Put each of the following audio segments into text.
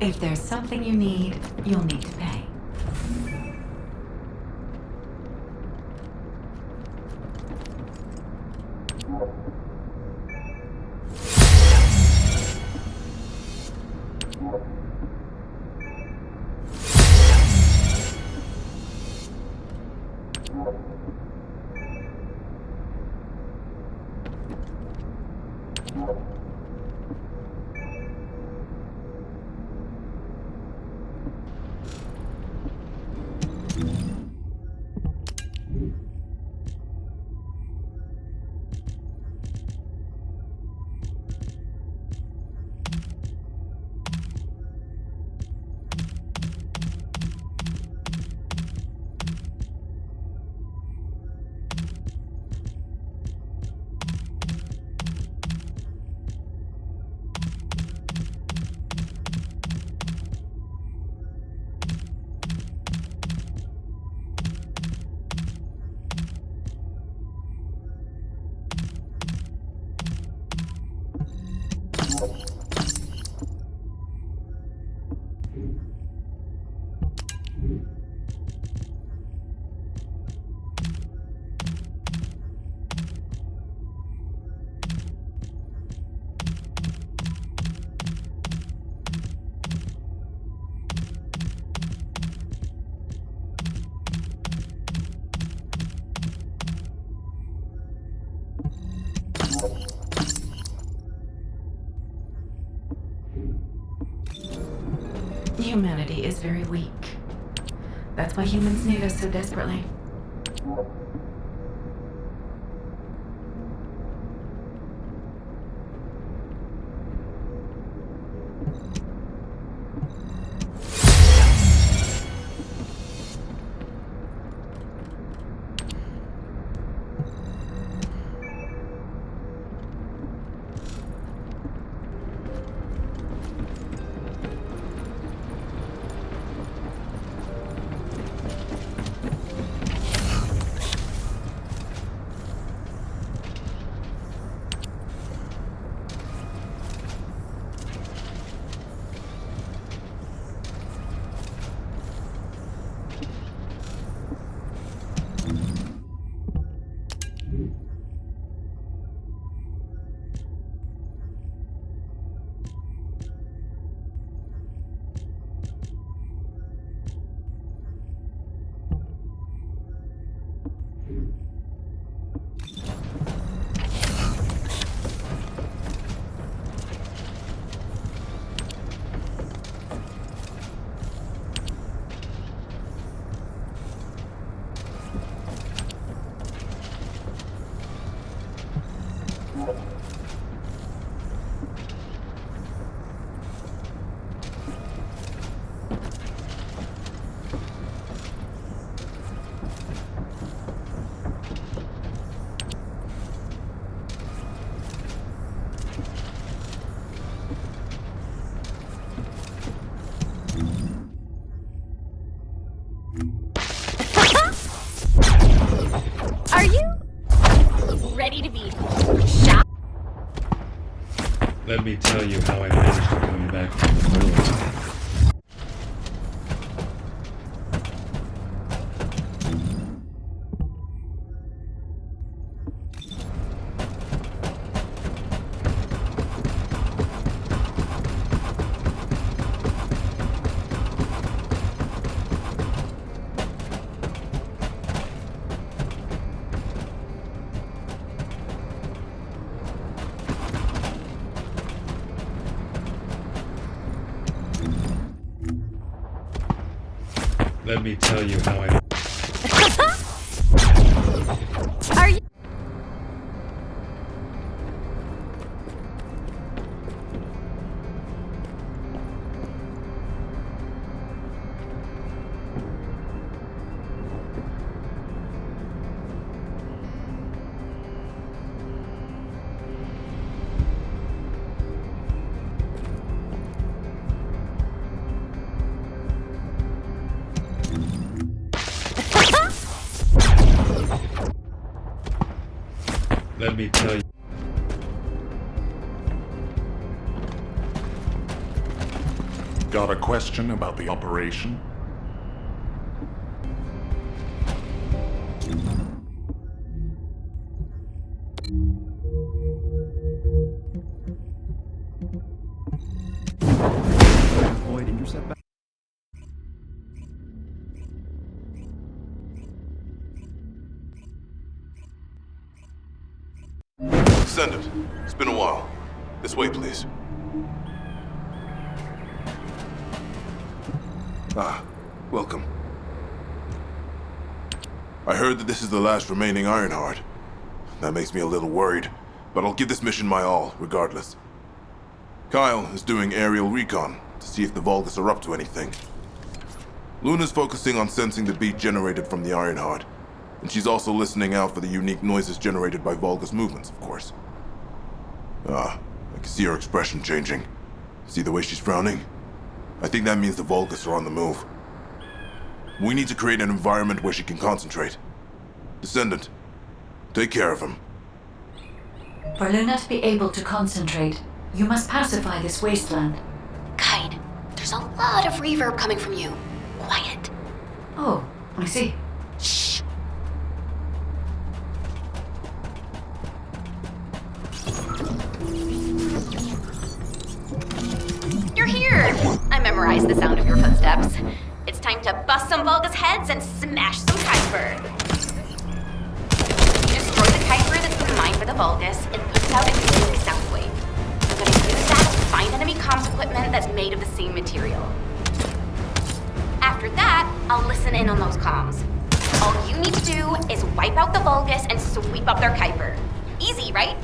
If there's something you need, you'll need to pay. Humanity is very weak. That's why humans need us so desperately. Are you ready to be shot? Let me tell you how I managed to come back from the ruins. Let me tell you how I... Are you? Let me tell you... Got a question about the operation? Avoid intercept back. Descendant, it's been a while. This way, please. Ah, welcome. I heard that this is the last remaining Ironheart. That makes me a little worried, but I'll give this mission my all, regardless. Kyle is doing aerial recon to see if the Vulgus are up to anything. Luna's focusing on sensing the beat generated from the Ironheart, and she's also listening out for the unique noises generated by Vulgus movements, of course. Ah, I can see her expression changing. See the way she's frowning? I think that means the Vulgus are on the move. We need to create an environment where she can concentrate. Descendant, take care of him. For Luna to be able to concentrate, you must pacify this wasteland. Guide, there's a lot of reverb coming from you. Quiet. Oh, I see. Shh. You're here! I memorized the sound of your footsteps. It's time to bust some Vulgus heads and smash some Kuiper. Destroy the Kuiper that's been mined for the Vulgus and put it out a unique sound wave. I'm gonna use that to find enemy comms equipment that's made of the same material. After that, I'll listen in on those comms. All you need to do is wipe out the Vulgus and sweep up their Kuiper. Easy, right?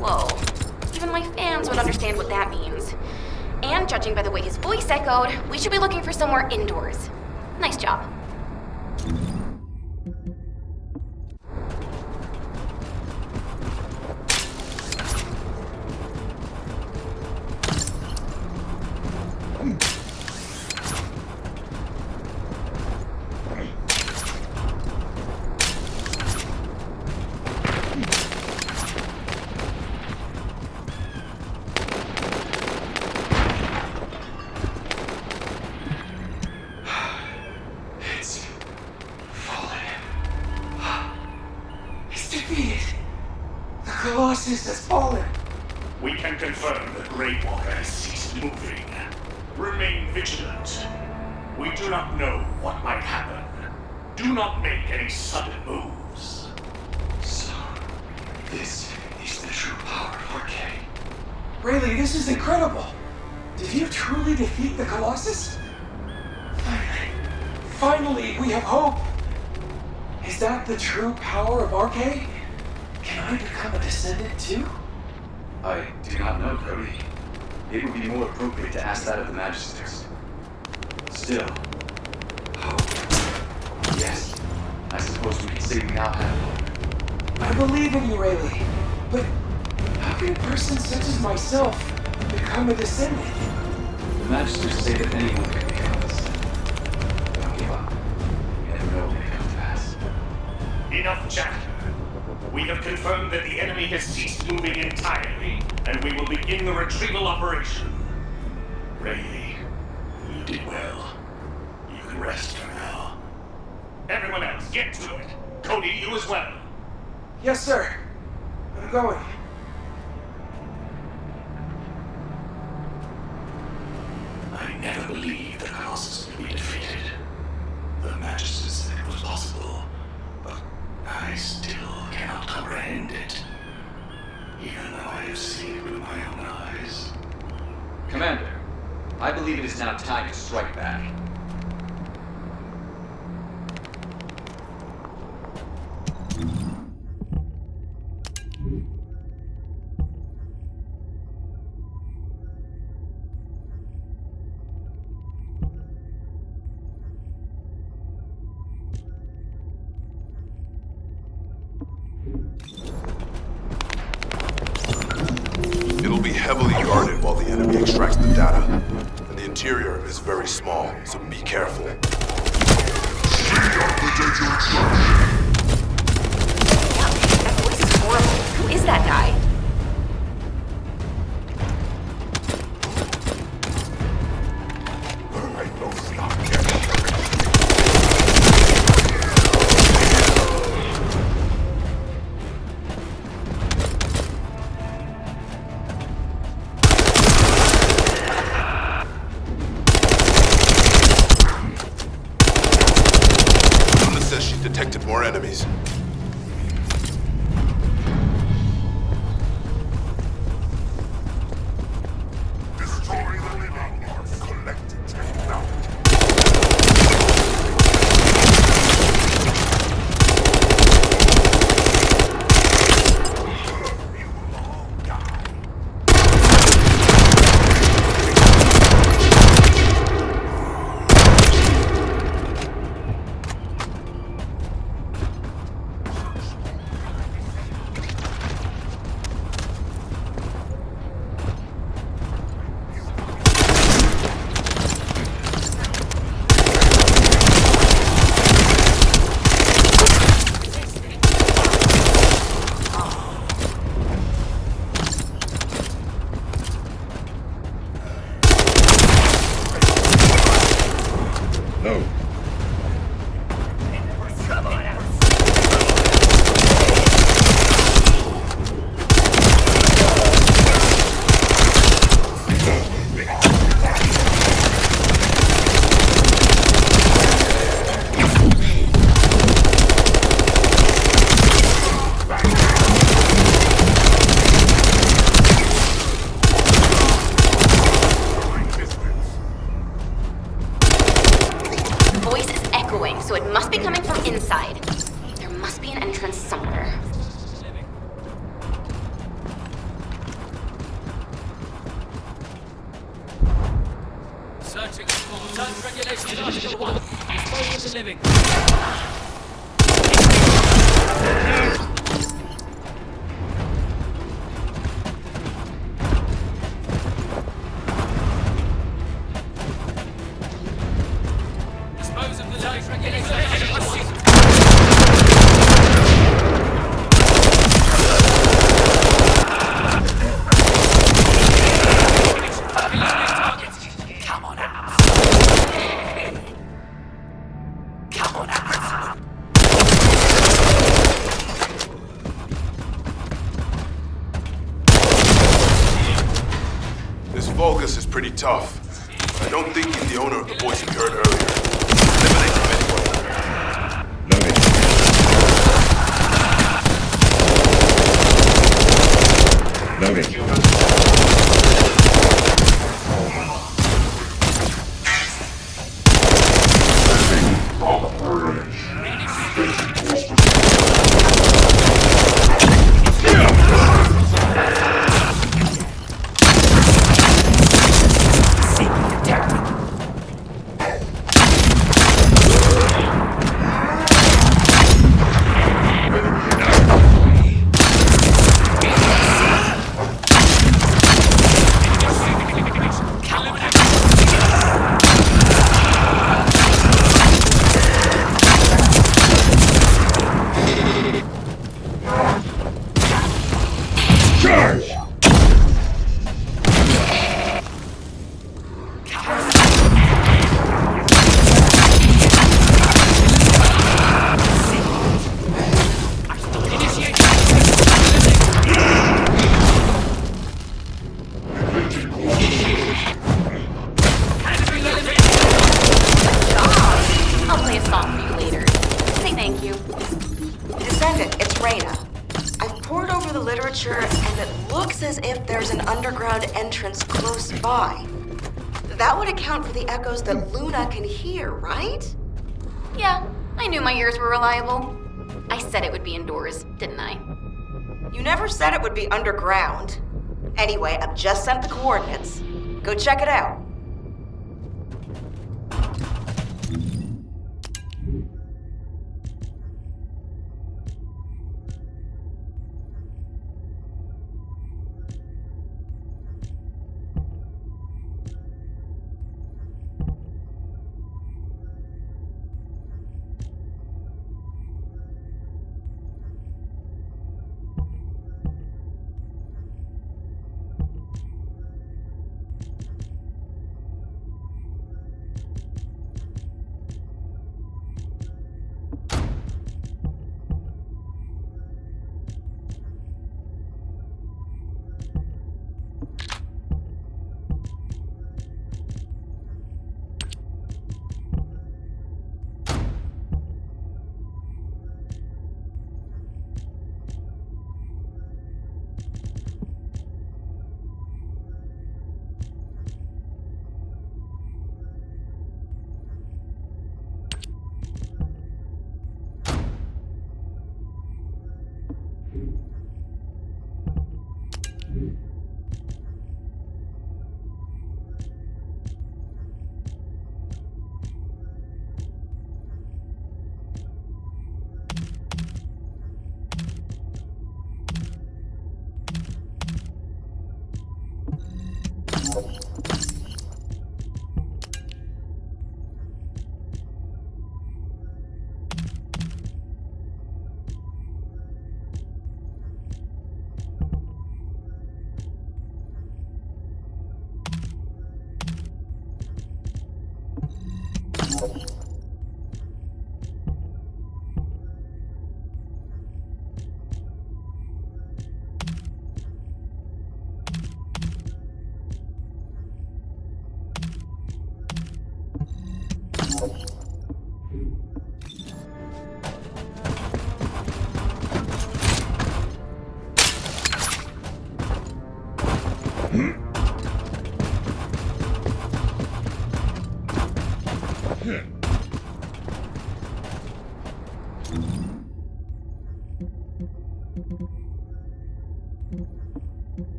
Whoa. Even my fans would understand what that means. And judging by the way his voice echoed, we should be looking for somewhere indoors. Nice job. Colossus has fallen. We can confirm the Grey Walker has ceased moving. Remain vigilant. We do not know what might happen. Do not make any sudden moves. So, this is the true power of Arcane. Rayleigh, this is incredible. Did you truly defeat the Colossus? Finally, we have hope. Is that the true power of Arcane? Can I become a Descendant too? I do not know, Cody. It would be more appropriate to ask that of the Magisters. Still, hope. Yes, I suppose we can say we now have hope. I believe in you, Rayleigh. But how can a person such as myself become a Descendant? The Magisters say that anyone can become a Descendant. Don't give up. You never know when it comes to pass. Enough chatter. We have confirmed that the enemy has ceased moving entirely, and we will begin the retrieval operation. Rayleigh, you did well. You can rest for now. Everyone else, get to it. Cody, you as well. Yes, sir. I'm going. I never believed the Colossus would be defeated. The Magisters said it was possible, but I still cannot comprehend it. Even though I have seen it with my own eyes. Commander, I believe it is now time to strike back. It'll be heavily guarded while the enemy extracts the data. And the interior is very small, so be careful. That voice is horrible. Who is that guy? Detected more enemies. Destroy the living or collect it now. You will all die. Vulgus is pretty tough. I don't think he's the owner of the voice we heard earlier. Eliminate him anyway. Loading. I'll play a song for you later. Say thank you. Descendant, it's Reyna. I've pored over the literature, and it looks as if there's an underground entrance close by. That would account for the echoes that Luna can hear, right? Yeah, I knew my ears were reliable. I said it would be indoors, didn't I? You never said it would be underground. Anyway, I've just sent the coordinates. Go check it out.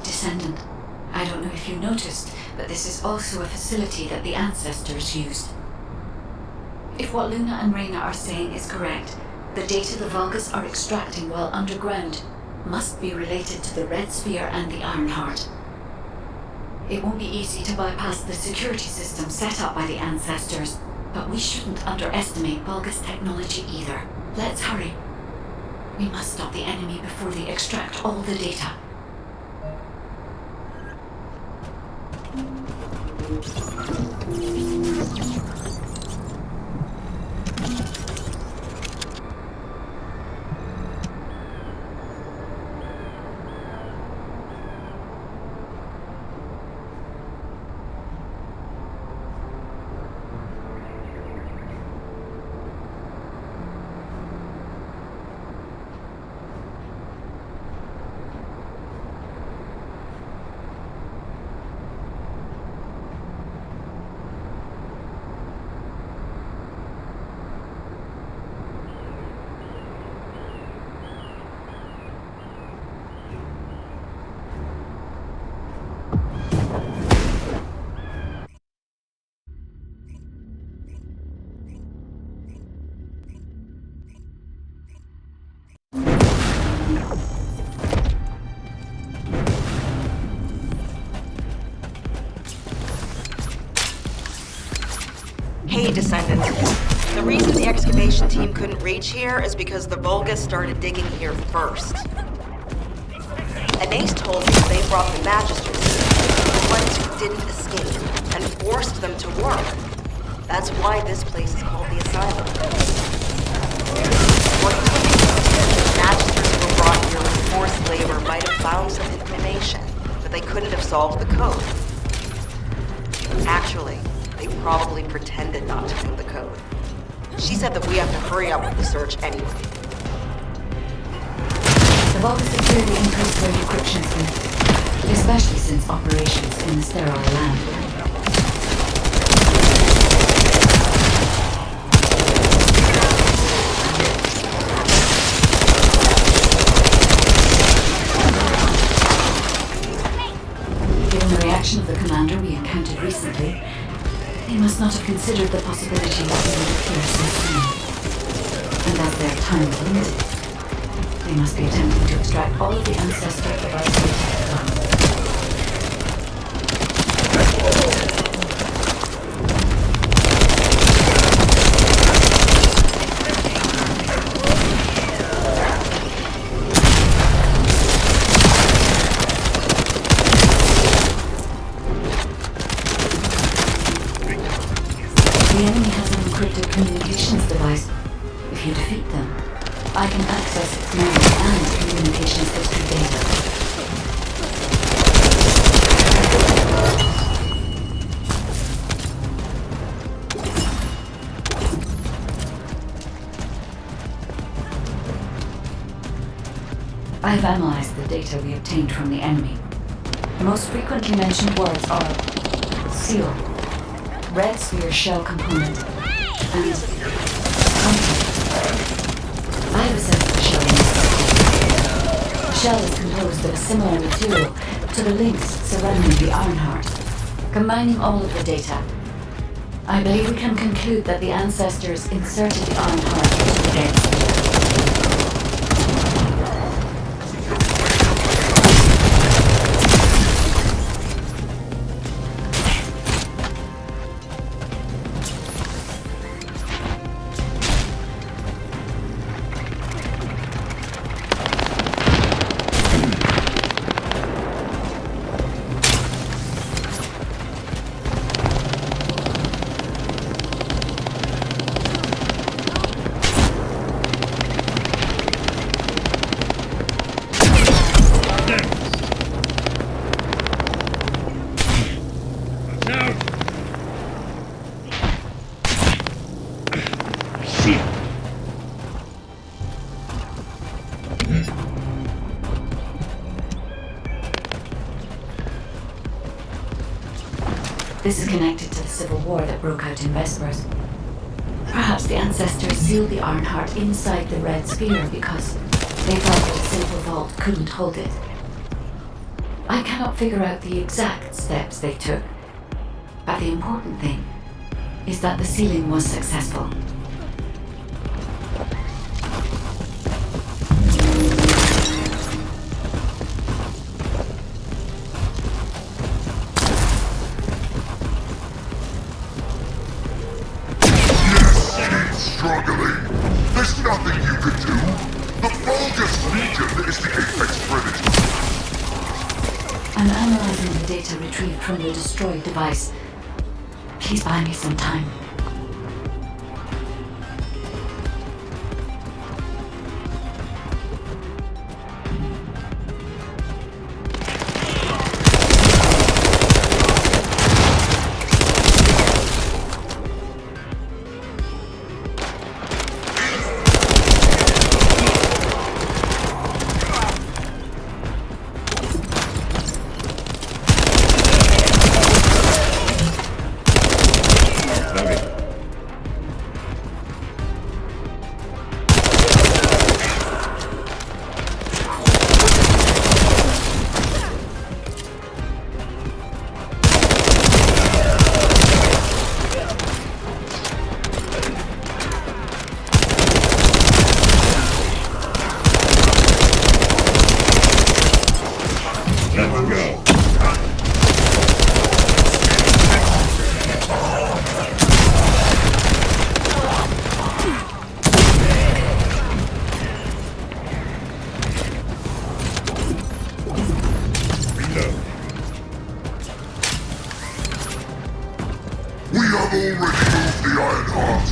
Descendant. I don't know if you noticed, but this is also a facility that the ancestors used. If what Luna and Reyna are saying is correct, the data the Vulgus are extracting while underground must be related to the Red Sphere and the Ironheart. It won't be easy to bypass the security system set up by the ancestors, but we shouldn't underestimate Vulgus technology either. Let's hurry. We must stop the enemy before they extract all the data. Hey, Descendant. The reason the excavation team couldn't reach here is because the Vulgus started digging here first. Anais told me they brought the Magisters, the ones who didn't escape, and forced them to work. That's why this place is called the Asylum. According to me, the Magisters who were brought here with forced labor might have found some information, but they couldn't have solved the code. Actually, they probably pretended not to know the code. She said that we have to hurry up with the search anyway. The Vulgus have clearly increased their decryption speed, especially since operations in the sterile land. Given the reaction of the commander we encountered recently, they must not have considered the possibility that we would appear so soon. And as their time is limited, they must be attempting to extract all of the ancestral devices. The enemy has an encrypted communications device. If you defeat them, I can access its memory and communications history data. I have analyzed the data we obtained from the enemy. The most frequently mentioned words are seal, Red Sphere shell component, and content. I have assessed the shell. The shell is composed of a similar material to the links surrounding the Ironheart. Combining all of the data, I believe we can conclude that the ancestors inserted the Ironheart into the Red Sphere. This is connected to the civil war that broke out in Vespers. Perhaps the ancestors sealed the Ironheart inside the Red Sphere because they thought that a simple vault couldn't hold it. I cannot figure out the exact steps they took, but the important thing is that the sealing was successful. data retrieved from the destroyed device. Please buy me some time. already moved the Iron Heart.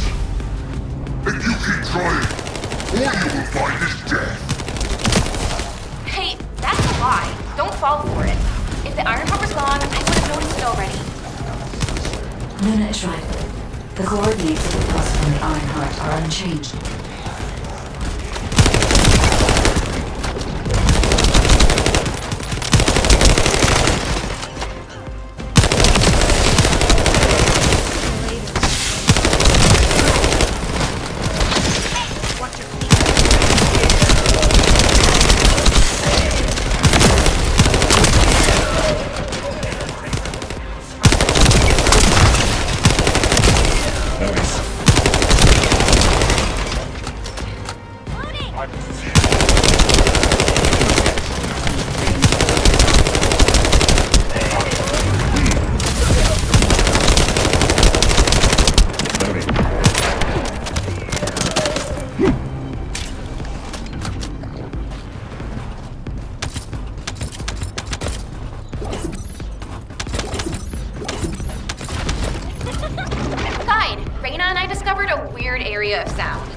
If you keep trying, all you will find is death. Hey, that's a lie. Don't fall for it. If the Iron Heart was gone, I would have noticed it already. Luna is right. The coordinates of the pulse from the Iron Heart are unchanged. Area of sound.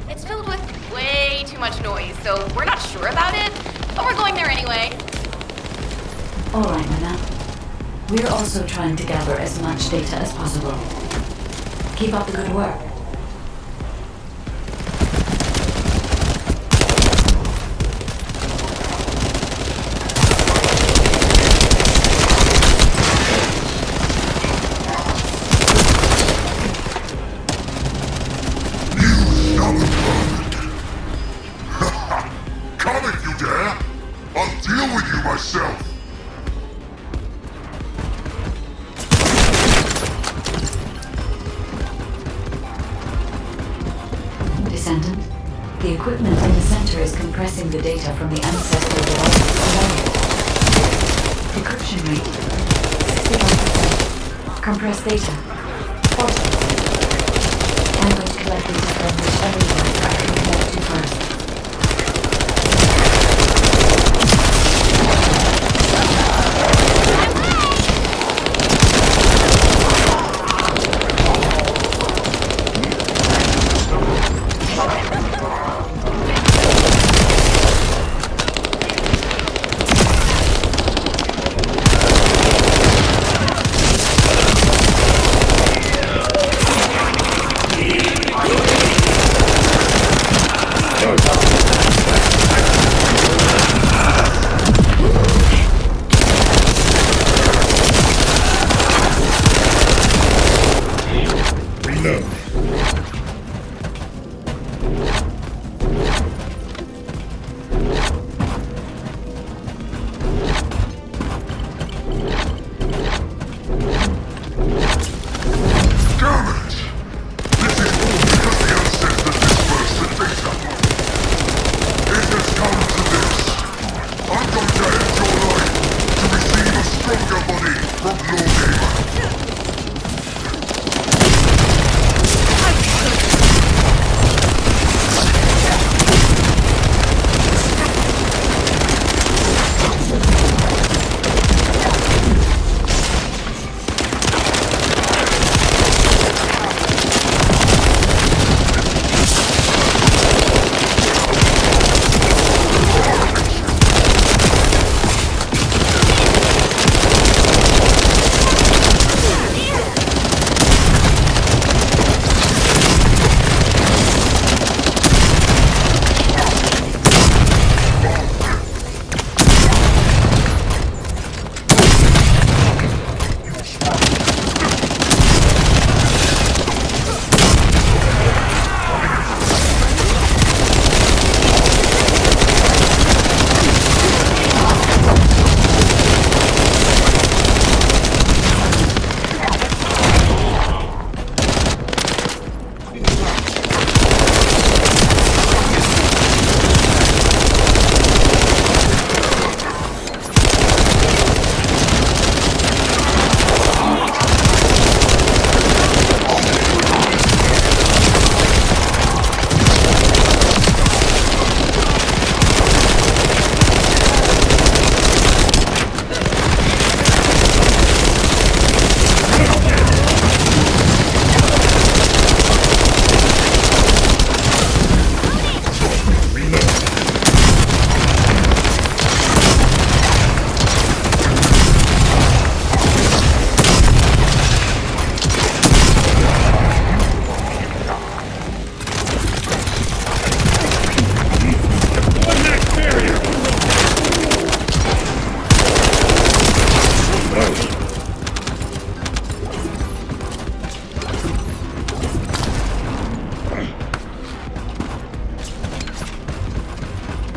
It's filled with way too much noise, so we're not sure about it, but we're going there anyway. All right, Luna. We're also trying to gather as much data as possible. Keep up the good work. Descendant, the equipment in the center is compressing the data from the ancestral devices below. Decryption rate 61%. Compressed data 40%. I'm going to collect data from whichever device I can connect to first.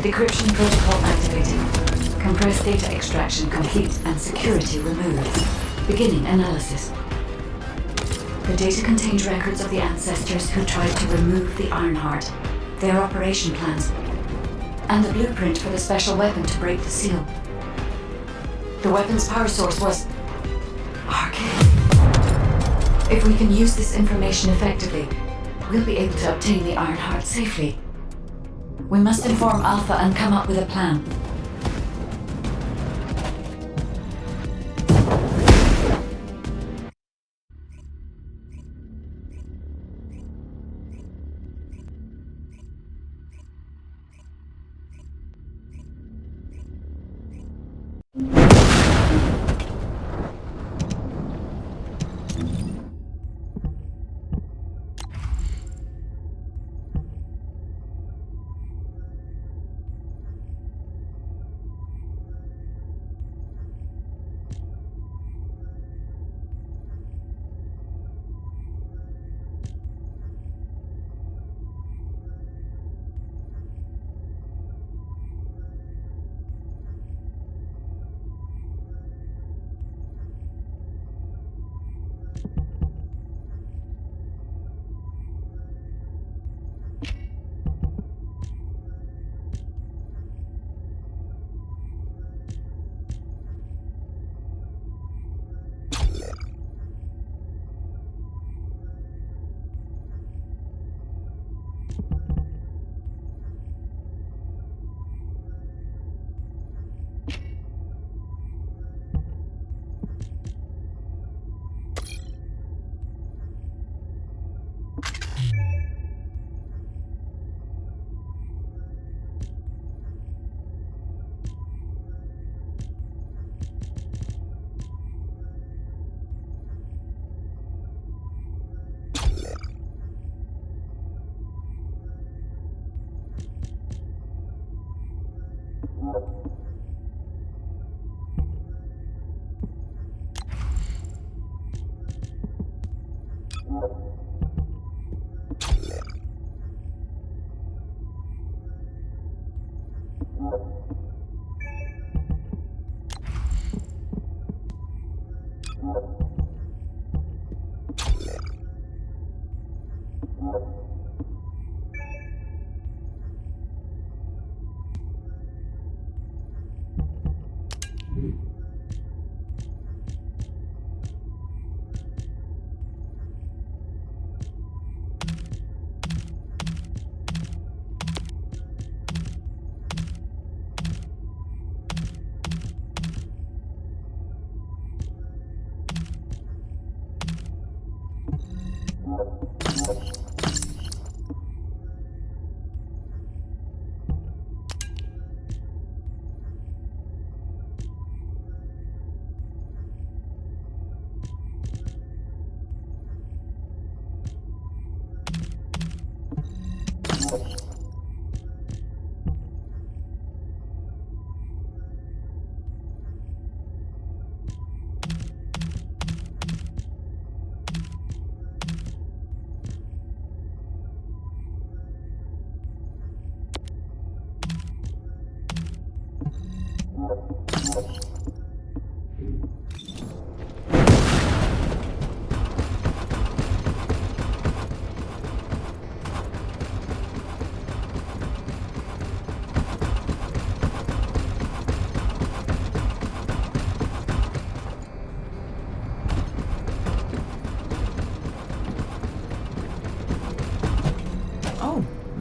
Decryption protocol activated. Compressed data extraction complete and security removed. Beginning analysis. The data contained records of the ancestors who tried to remove the Ironheart, their operation plans, and the blueprint for the special weapon to break the seal. The weapon's power source was arcane. If we can use this information effectively, we'll be able to obtain the Ironheart safely. We must inform Alpha and come up with a plan.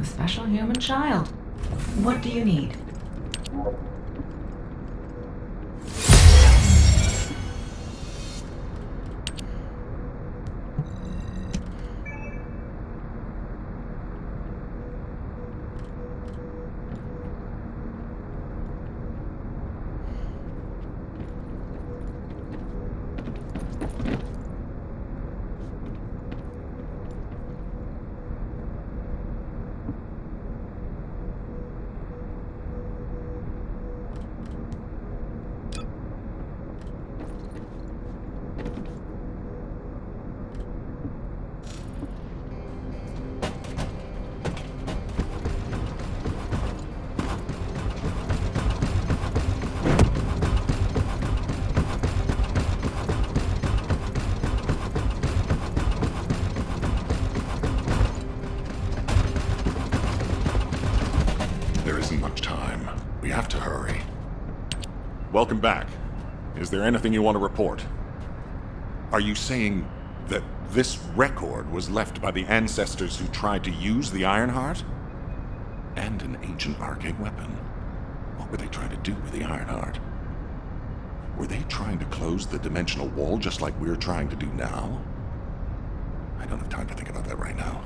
Special human child. What do you need? have to hurry. Welcome back. Is there anything you want to report? Are you saying that this record was left by the ancestors who tried to use the Ironheart? And an ancient arcane weapon. What were they trying to do with the Ironheart? Were they trying to close the dimensional wall just like we're trying to do now? I don't have time to think about that right now.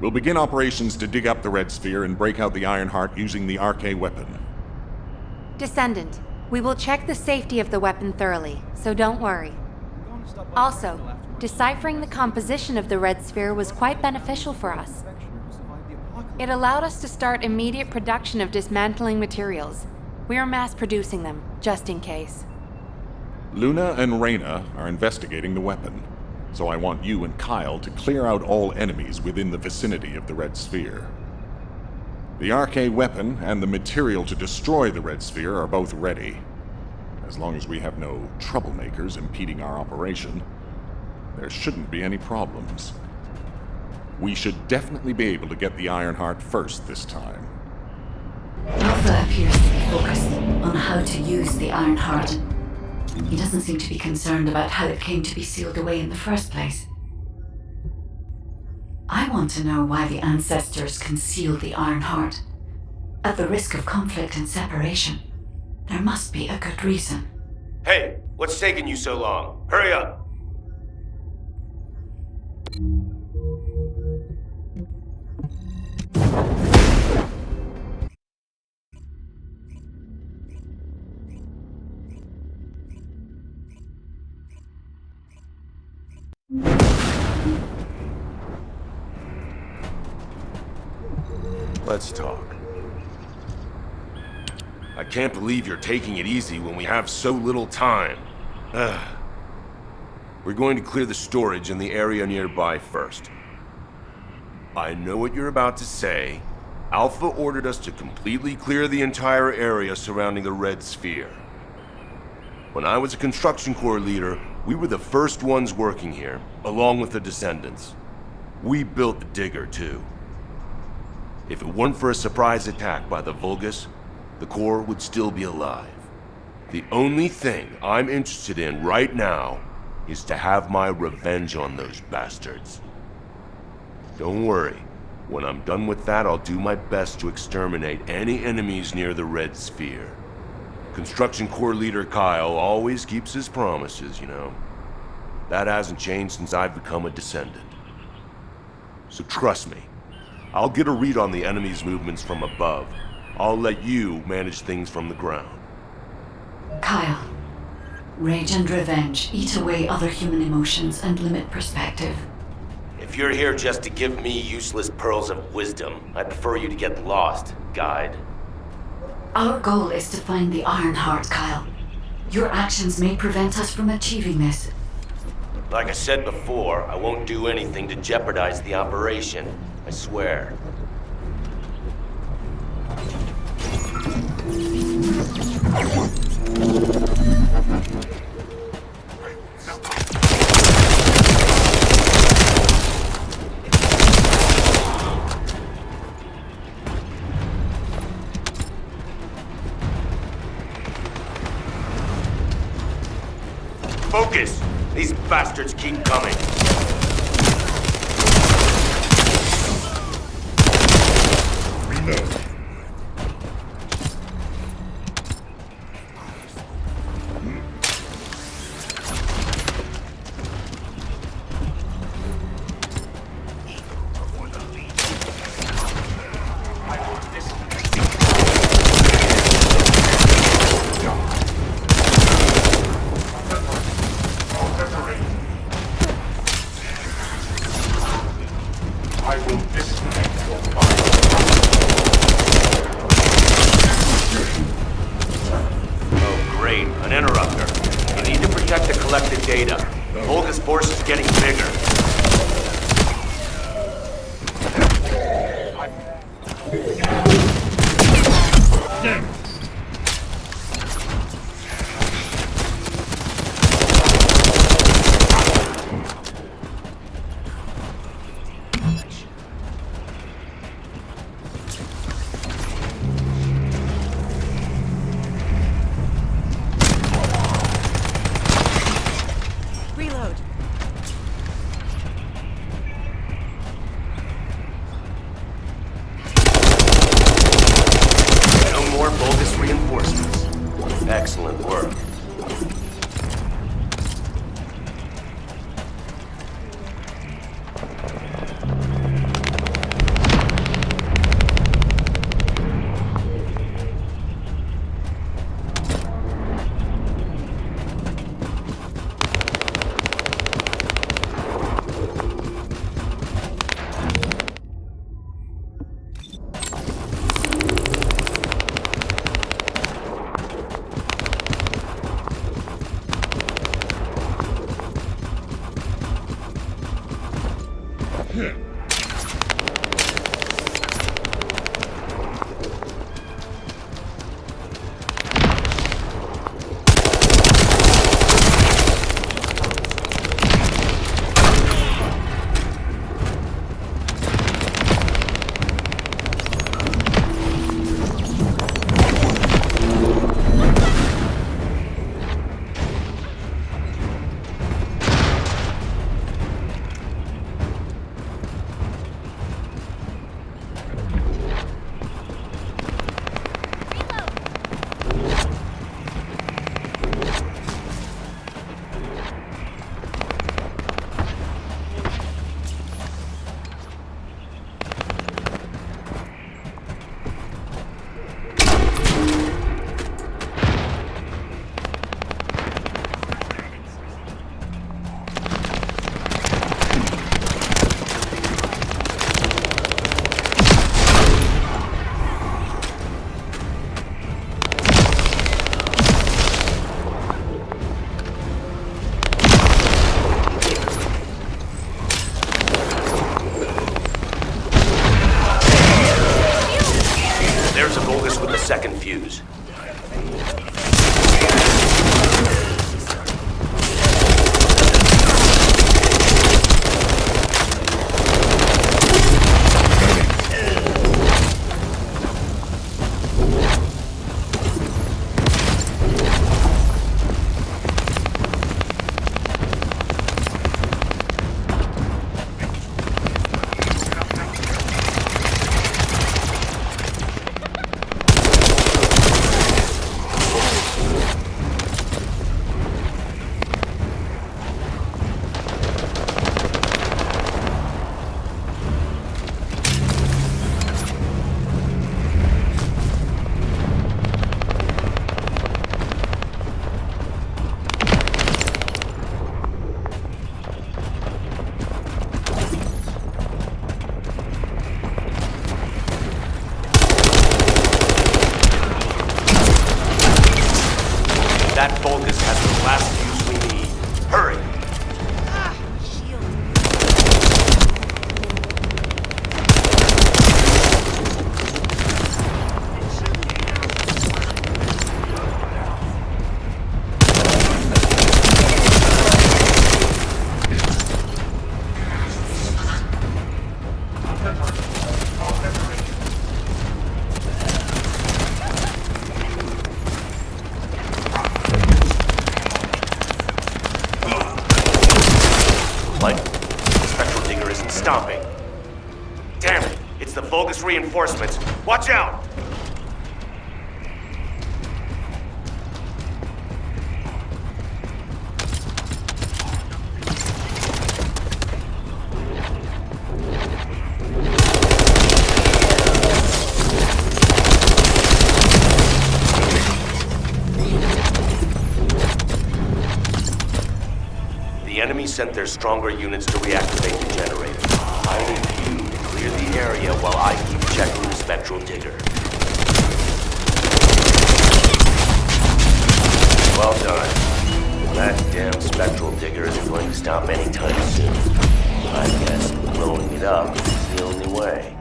We'll begin operations to dig up the Red Sphere and break out the Ironheart using the arcane weapon. Descendant, we will check the safety of the weapon thoroughly, so don't worry. Also, deciphering the composition of the Red Sphere was quite beneficial for us. It allowed us to start immediate production of dismantling materials. We are mass producing them, just in case. Luna and Reyna are investigating the weapon, so I want you and Kyle to clear out all enemies within the vicinity of the Red Sphere. The arcane weapon and the material to destroy the Red Sphere are both ready. As long as we have no troublemakers impeding our operation, there shouldn't be any problems. We should definitely be able to get the Ironheart first this time. Alpha appears to be focused on how to use the Ironheart. He doesn't seem to be concerned about how it came to be sealed away in the first place. I want to know why the ancestors concealed the Ironheart. At the risk of conflict and separation, there must be a good reason. Hey, what's taking you so long? Hurry up! Let's talk. I can't believe you're taking it easy when we have so little time. We're going to clear the storage in the area nearby first. I know what you're about to say. Alpha ordered us to completely clear the entire area surrounding the Red Sphere. When I was a construction corps leader, we were the first ones working here, along with the Descendants. We built the digger, too. If it weren't for a surprise attack by the Vulgus, the Corps would still be alive. The only thing I'm interested in right now is to have my revenge on those bastards. Don't worry. When I'm done with that, I'll do my best to exterminate any enemies near the Red Sphere. Construction Corps leader Kyle always keeps his promises, you know. That hasn't changed since I've become a Descendant. So trust me. I'll get a read on the enemy's movements from above. I'll let you manage things from the ground. Kyle, rage and revenge eat away other human emotions and limit perspective. If you're here just to give me useless pearls of wisdom, I prefer you to get lost, guide. Our goal is to find the Ironheart, Kyle. Your actions may prevent us from achieving this. Like I said before, I won't do anything to jeopardize the operation. I swear. Focus! These bastards keep coming. Reload. second fuse. That Vulgus has the last fuse we need. Hurry! Stopping. Damn it! It's the Vulgus reinforcements. Watch out! The enemy sent their stronger units to reactivate the generator. I need you to clear the area while I keep checking the spectral digger. Well done. That damn spectral digger isn't going to stop anytime soon. I guess blowing it up is the only way.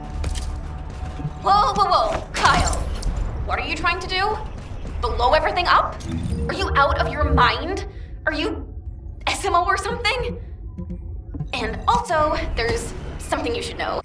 Whoa, whoa, whoa, Kyle. What are you trying to do? Blow everything up? Are you out of your mind? Are you SMO or something? And also, there's something you should know.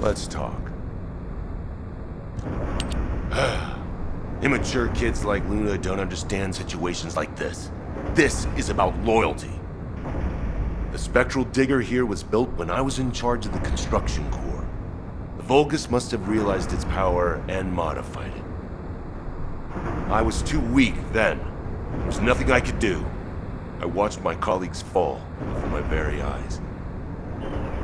Let's talk. Immature kids like Luna don't understand situations like this. This is about loyalty. The spectral digger here was built when I was in charge of the construction corps. The Vulgus must have realized its power and modified it. I was too weak then. There was nothing I could do. I watched my colleagues fall before my very eyes.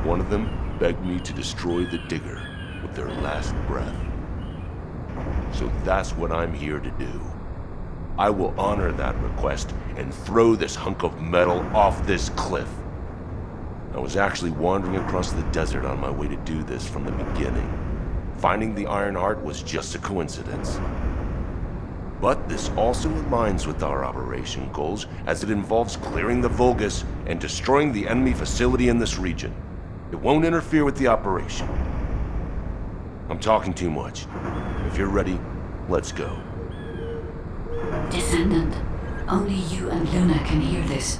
One of them begged me to destroy the digger with their last breath. So that's what I'm here to do. I will honor that request and throw this hunk of metal off this cliff. I was actually wandering across the desert on my way to do this from the beginning. Finding the Iron Heart was just a coincidence. But this also aligns with our operation goals, as it involves clearing the Vulgus and destroying the enemy facility in this region. It won't interfere with the operation. I'm talking too much. If you're ready, let's go. Descendant, only you and Luna can hear this.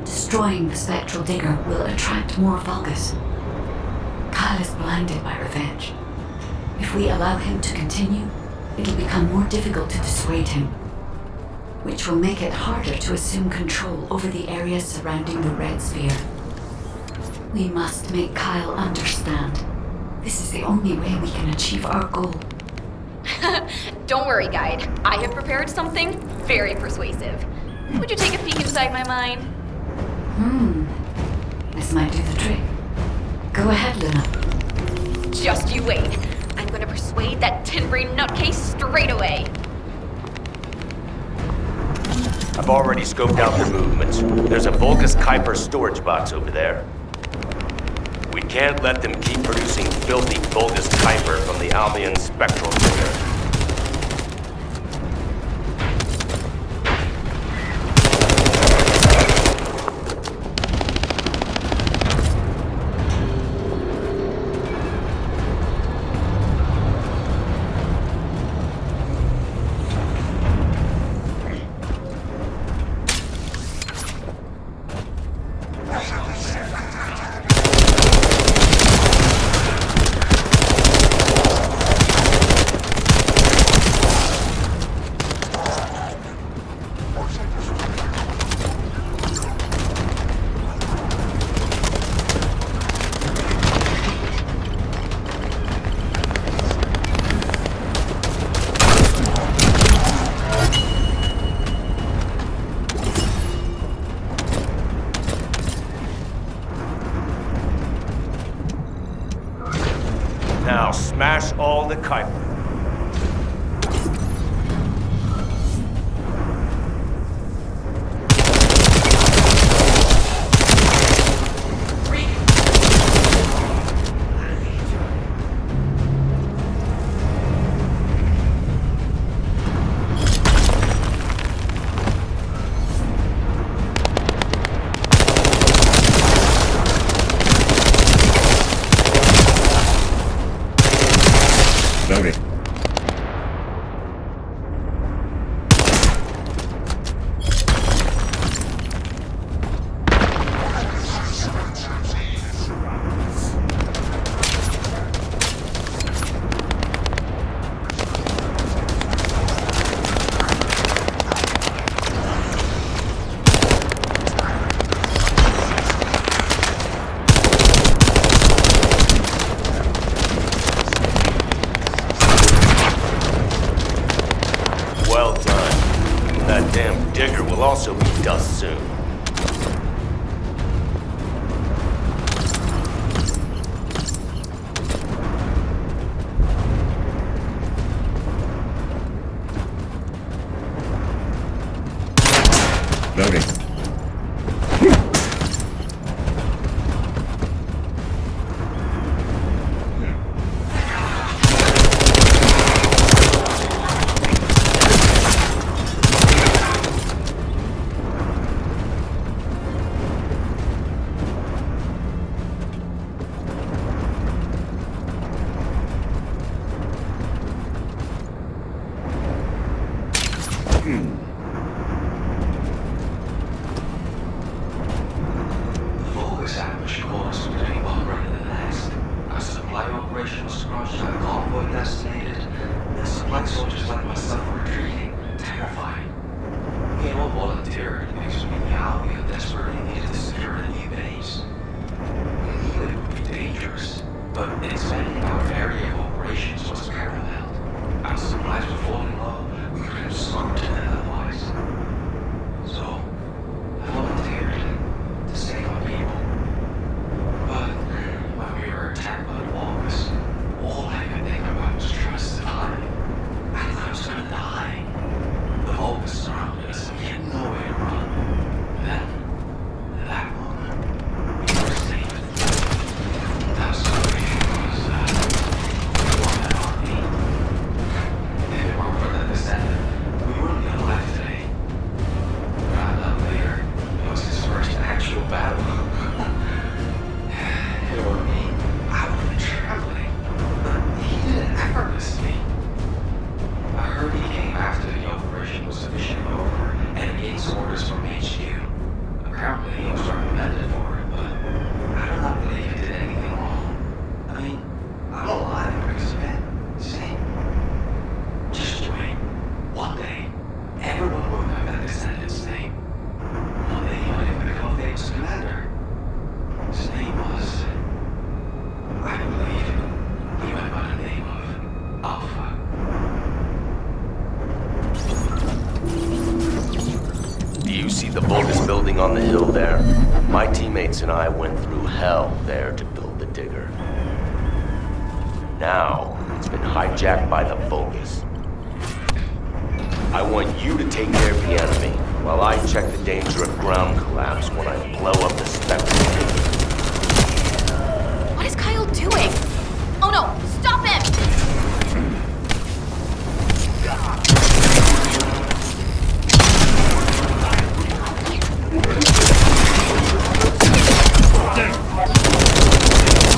Destroying the spectral digger will attract more Vulgus. Kyle is blinded by revenge. If we allow him to continue, it'll become more difficult to dissuade him, which will make it harder to assume control over the areas surrounding the Red Sphere. We must make Kyle understand. This is the only way we can achieve our goal. Don't worry, Guide. I have prepared something very persuasive. Would you take a peek inside my mind? This might do the trick. Go ahead, Luna. Just you wait. I'm gonna persuade that tin-brain nutcase straight away. I've already scoped out their movements. There's a Vulgus Kuiper storage box over there. We can't let them keep producing filthy Vulgus Kuiper from the Albion spectral digger. Now smash all the Kuiper. Loaded. Well done. That damn digger will also be dust soon. Loading. Vulgus ambush caused to be one right than the next. Our supply operation was crushed, our convoy decimated, and supply soldiers like myself were retreating, terrified. We had all volunteered because we knew we desperately needed to secure a new base. We knew it would be dangerous, but expanding our area of operations was paramount. Our supplies were falling low, we could have sunk to them otherwise. So, I volunteered to save our people. But when we were attacked by the Vulgus, all I could think about was trying to survive. I thought I was gonna die. The Vulgus surrounded us and we had nowhere to run. Then, at that moment, see the Vulgus building on the hill there? My teammates and I went through hell there to build the digger. Now, it's been hijacked by the Vulgus. I want you to take care of the enemy, while I check the danger of ground collapse when I blow up the Spectre. What is Kyle doing? Oh no, stop him!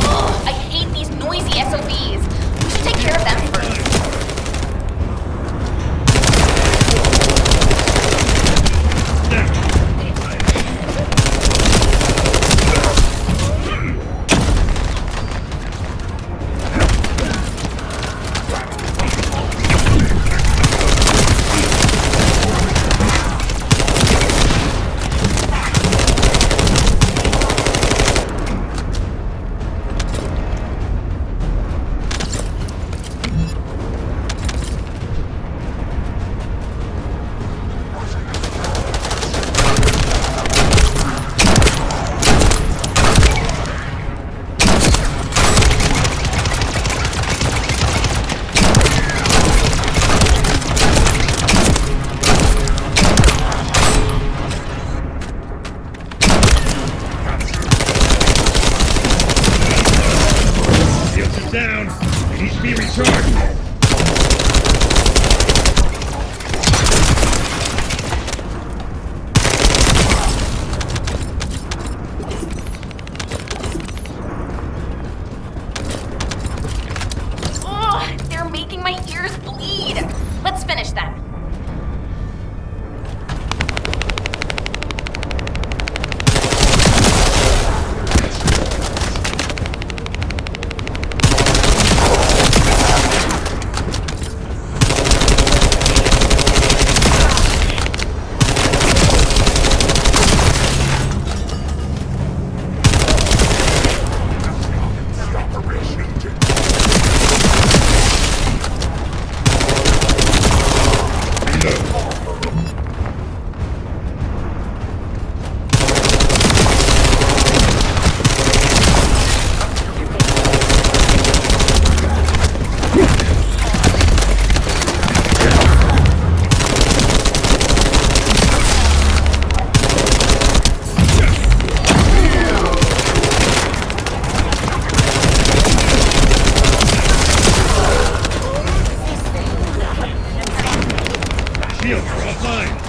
Ugh, I hate these noisy SOBs. We should take care of them first. Down. It needs to be recharged. Ugh, they're making my ears bleed. Let's finish them. Shields are offline.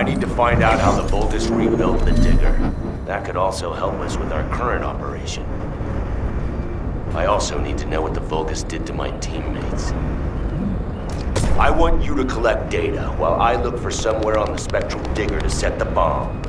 I need to find out how the Vulgus rebuilt the digger. That could also help us with our current operation. I also need to know what the Vulgus did to my teammates. I want you to collect data while I look for somewhere on the spectral digger to set the bomb.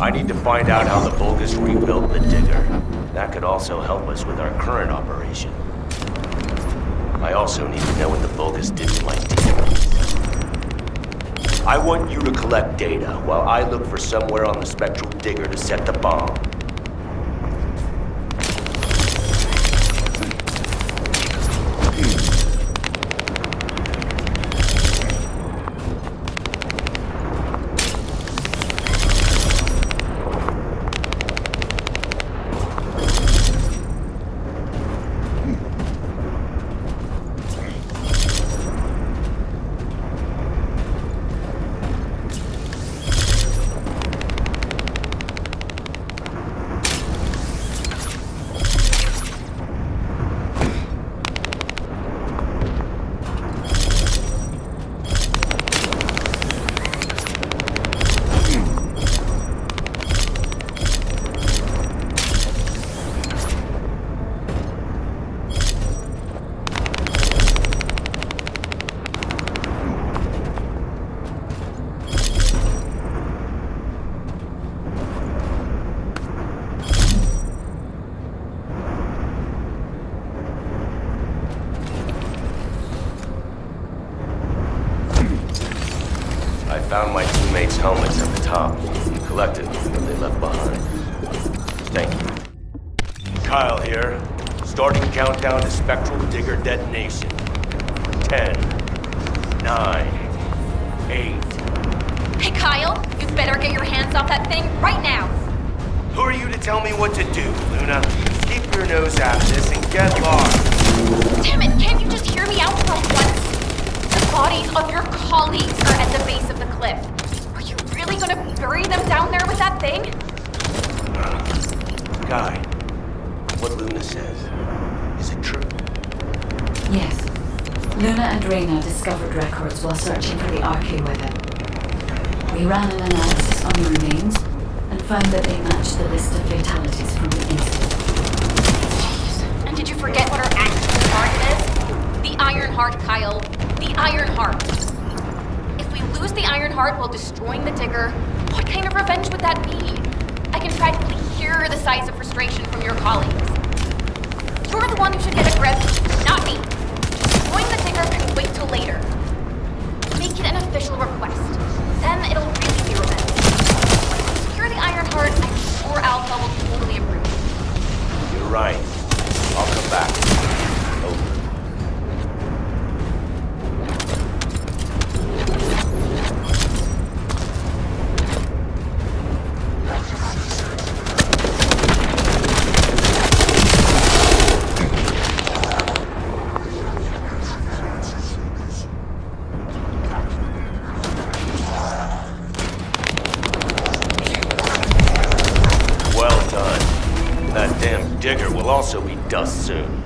I need to find out how the Vulgus rebuilt the digger. That could also help us with our current operation. I also need to know what the Vulgus did to my teammates. I want you to collect data while I look for somewhere on the spectral digger to set the bomb. Found my teammates' helmets at the top. Collected what they left behind. Thank you. Kyle here. Starting countdown to spectral digger detonation. 10, 9, 8. Hey Kyle, you better get your hands off that thing right now. Who are you to tell me what to do, Luna? Keep your nose out of this and get lost. Damn it, can't you just hear me out for once? The bodies of your colleagues are at the base of the cliff. Are you really gonna bury them down there with that thing? Guy, what Luna says, is it true? Yes. Luna and Reyna discovered records while searching for the RK weapon. We ran an analysis on the remains and found that they matched the list of fatalities from the incident. Jeez. And did you forget what our actual target is? The Iron Heart, Kyle. The Iron Heart. If we lose the Iron Heart while destroying the Digger, what kind of revenge would that be? I can practically hear the sighs of frustration from your colleagues. You're the one who should get a grip, not me. Destroying the Digger can wait till later. Make it an official request. Then it'll really be revenge. Secure the Iron Heart, I'm sure Alpha will totally approve. You're right. I'll come back. Over. Digger will also be dust soon.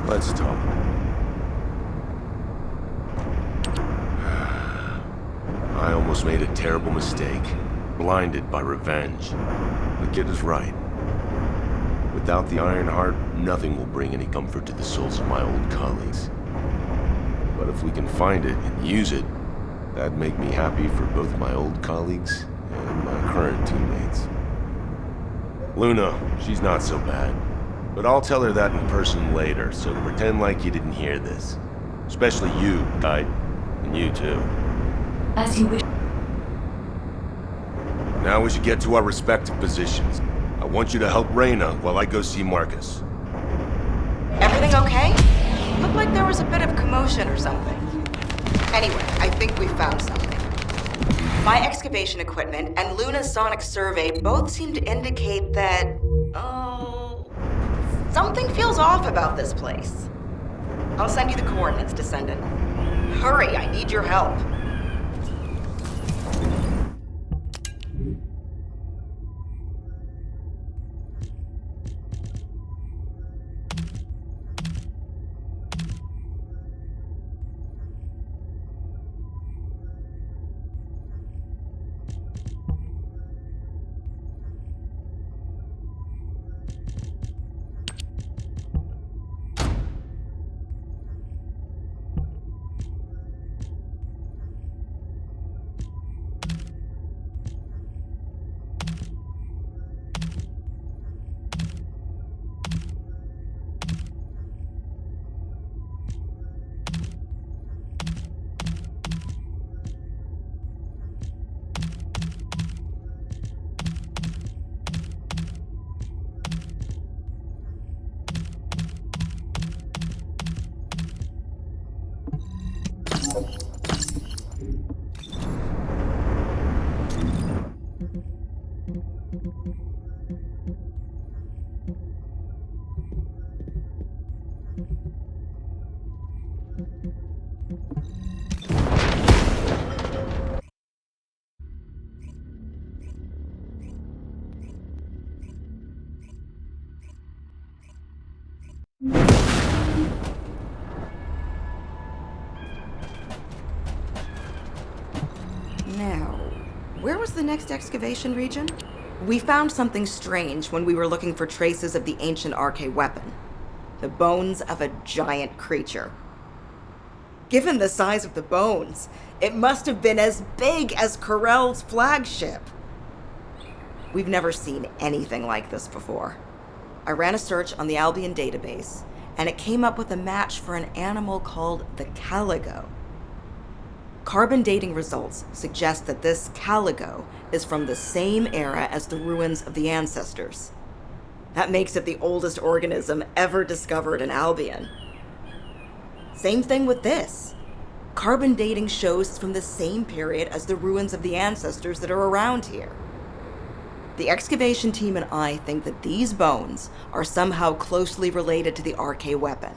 Let's talk. I almost made a terrible mistake, blinded by revenge. The kid is right. Without the Iron Heart, nothing will bring any comfort to the souls of my old colleagues. But if we can find it and use it, that'd make me happy for both my old colleagues and my current teammates. Luna, she's not so bad. But I'll tell her that in person later, so pretend like you didn't hear this. Especially you, Guy. And you too. As you wish. Now we should get to our respective positions. I want you to help Reyna while I go see Marcus. Everything okay? Looked like there was a bit of commotion or something. Anyway, I think we found something. My excavation equipment and Luna's sonic survey both seem to indicate that... something feels off about this place. I'll send you the coordinates, Descendant. Hurry, I need your help. Now, where was the next excavation region? We found something strange when we were looking for traces of the ancient RK weapon. The bones of a giant creature. Given the size of the bones, it must have been as big as Corell's flagship. We've never seen anything like this before. I ran a search on the Albion database, and it came up with a match for an animal called the caligo. Carbon dating results suggest that this caligo is from the same era as the ruins of the ancestors. That makes it the oldest organism ever discovered in Albion. Same thing with this. Carbon dating shows it's from the same period as the ruins of the ancestors that are around here. The excavation team and I think that these bones are somehow closely related to the RK weapon.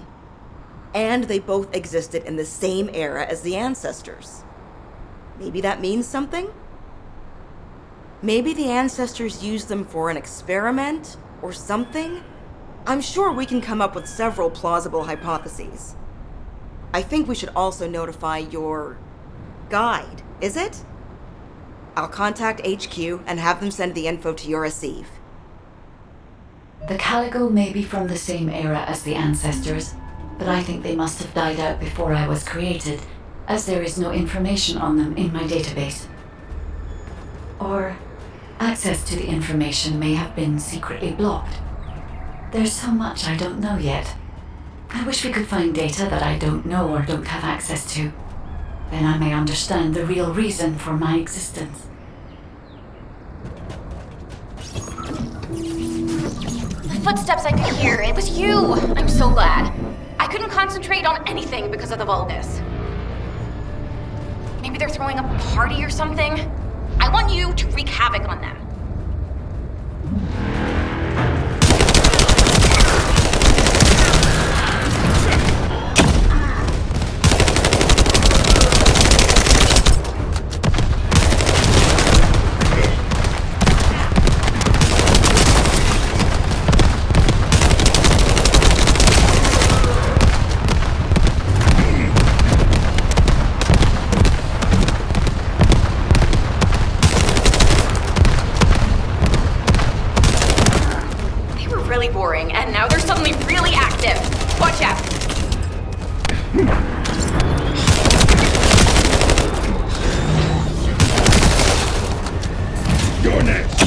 And they both existed in the same era as the ancestors. Maybe that means something? Maybe the ancestors used them for an experiment or something? I'm sure we can come up with several plausible hypotheses. I think we should also notify your guide, is it? I'll contact HQ and have them send the info to your receive. The Calico may be from the same era as the ancestors, but I think they must have died out before I was created, as there is no information on them in my database. Or access to the information may have been secretly blocked. There's so much I don't know yet. I wish we could find data that I don't know or don't have access to. Then I may understand the real reason for my existence. The footsteps I could hear, it was you! I'm so glad. I couldn't concentrate on anything because of the Vulgus. Maybe they're throwing a party or something? I want you to wreak havoc on them. Boring, and now they're suddenly really active. Watch out. You're next.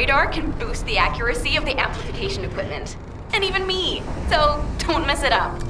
radar can boost the accuracy of the amplification equipment. And even me. So don't mess it up.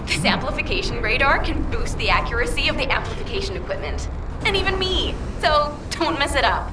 This amplification radar can boost the accuracy of the amplification equipment. And even me. So don't mess it up.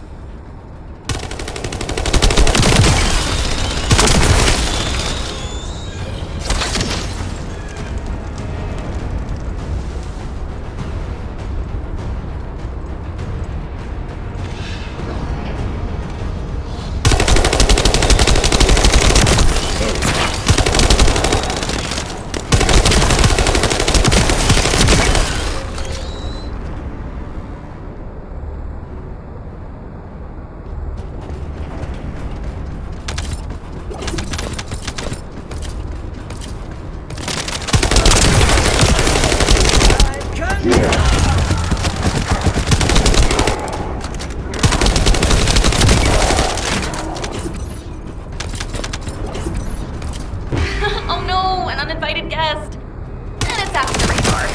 Oh no, an uninvited guest. And it's after the radar.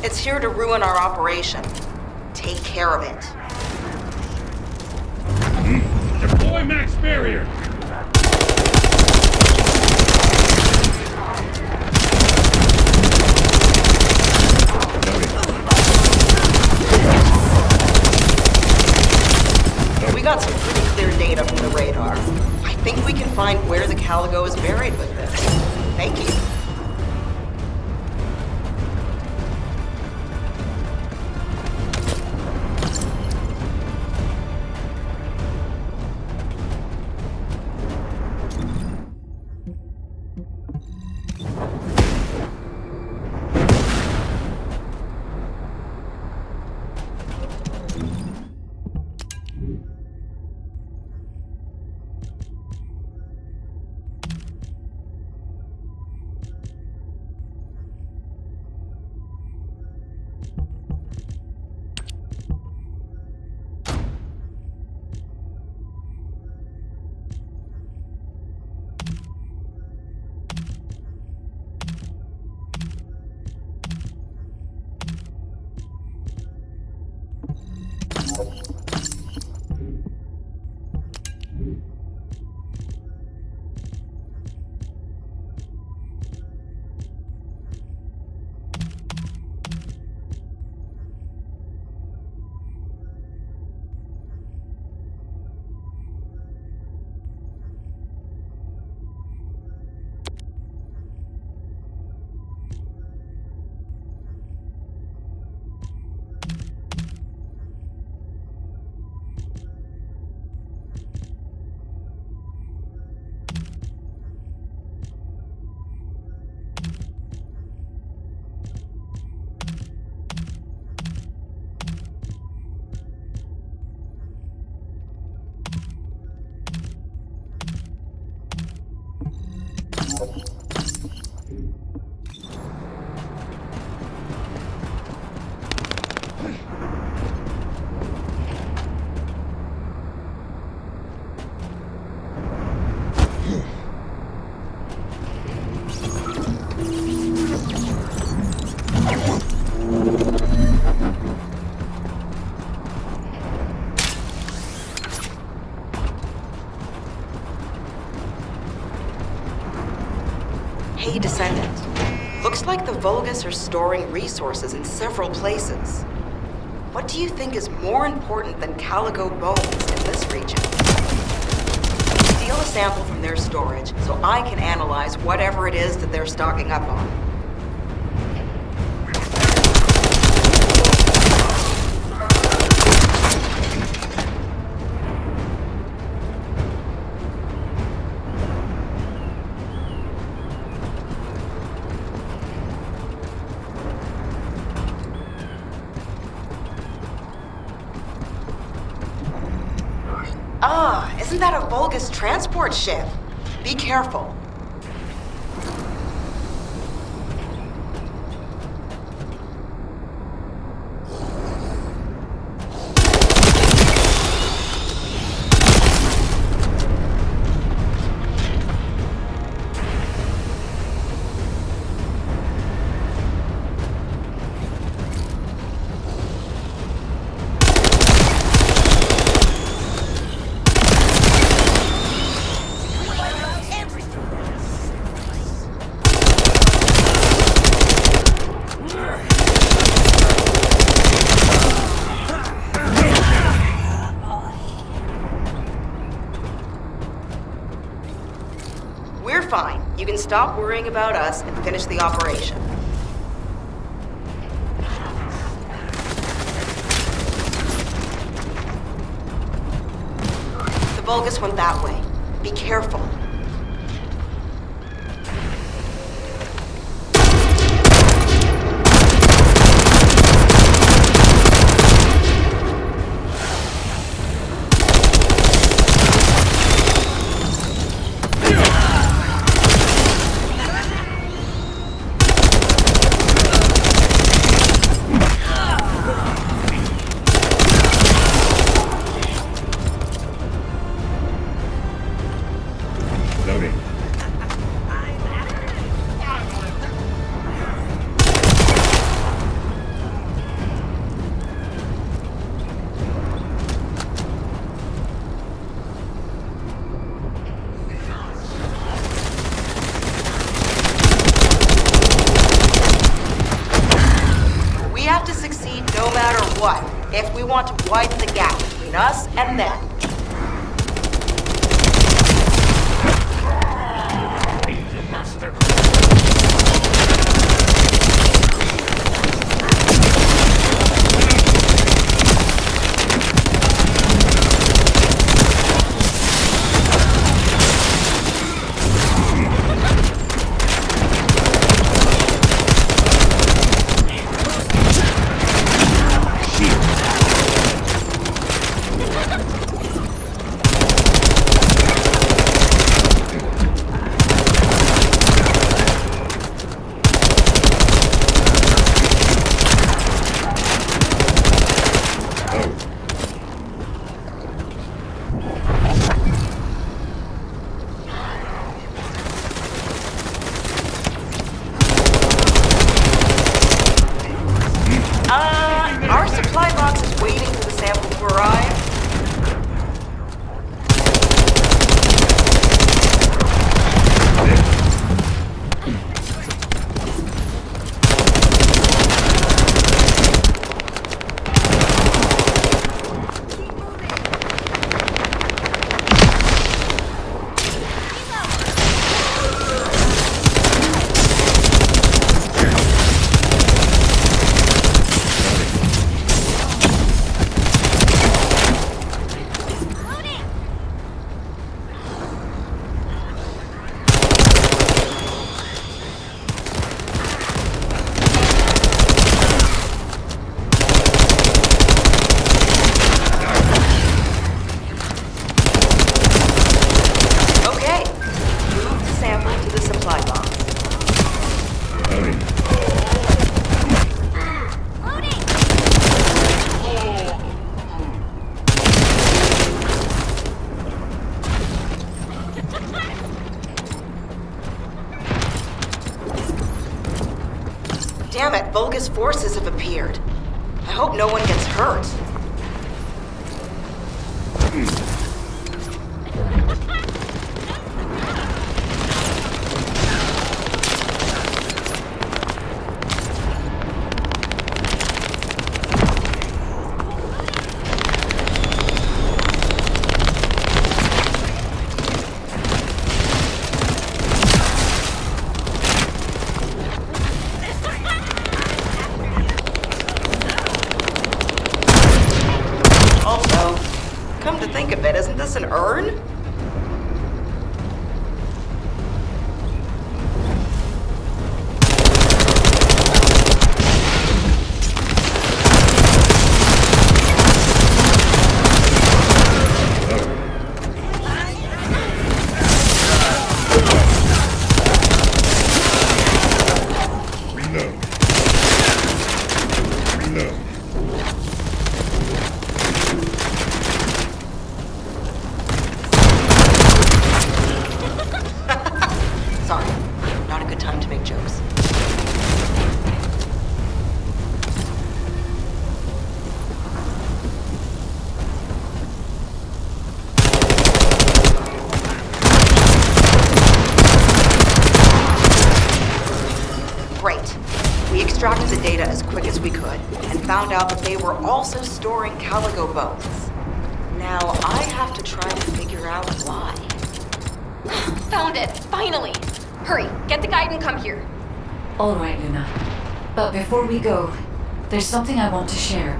It's here to ruin our operation. Take care of it. Deploy max barrier! We got some pretty clear data from the radar. I think we can find where the Caligo is buried with this. Thank you. Hey, Descendant. Looks like the Vulgus are storing resources in several places. What do you think is more important than Caligo bones in this region? Steal a sample from their storage so I can analyze whatever it is that they're stocking up on. Isn't that a Vulgus transport ship? Be careful. We're fine. You can stop worrying about us and finish the operation. The Vulgus went that way. Be careful. what? If we want to widen the gap between us and them. Our supply box is waiting for the sample to arrive. Damn it, Vulgus forces have appeared. I hope no one gets hurt. Think of it, isn't this an urn? Extracted the data as quick as we could, and found out that they were also storing Caligo bones. Now, I have to try to figure out why. Found it! Finally! Hurry, get the guide and come here. All right, Luna. But before we go, there's something I want to share.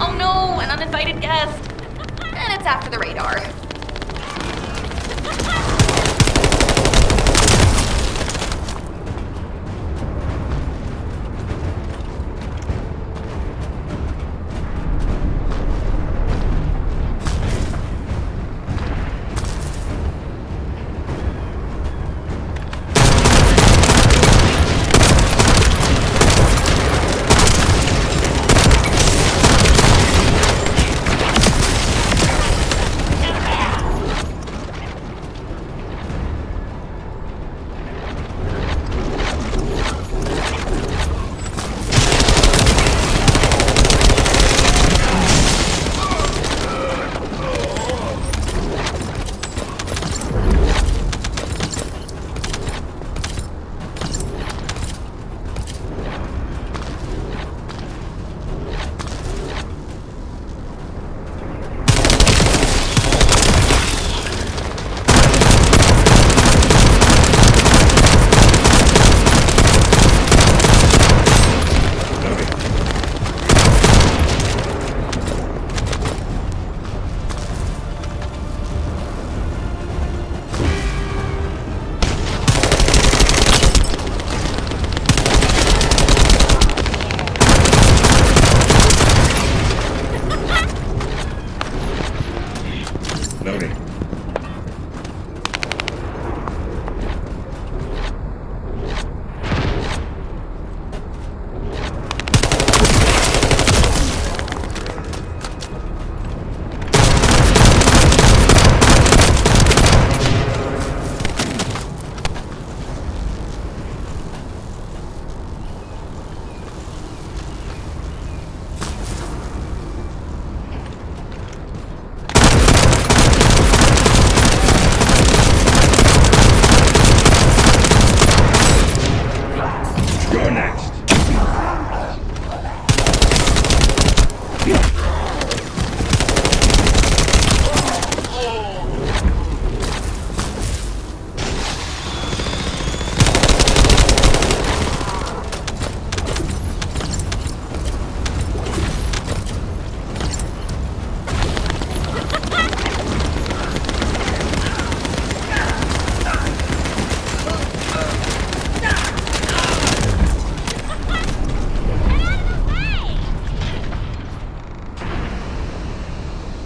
Oh no, an uninvited guest. That's after the radar. Loading. You're next.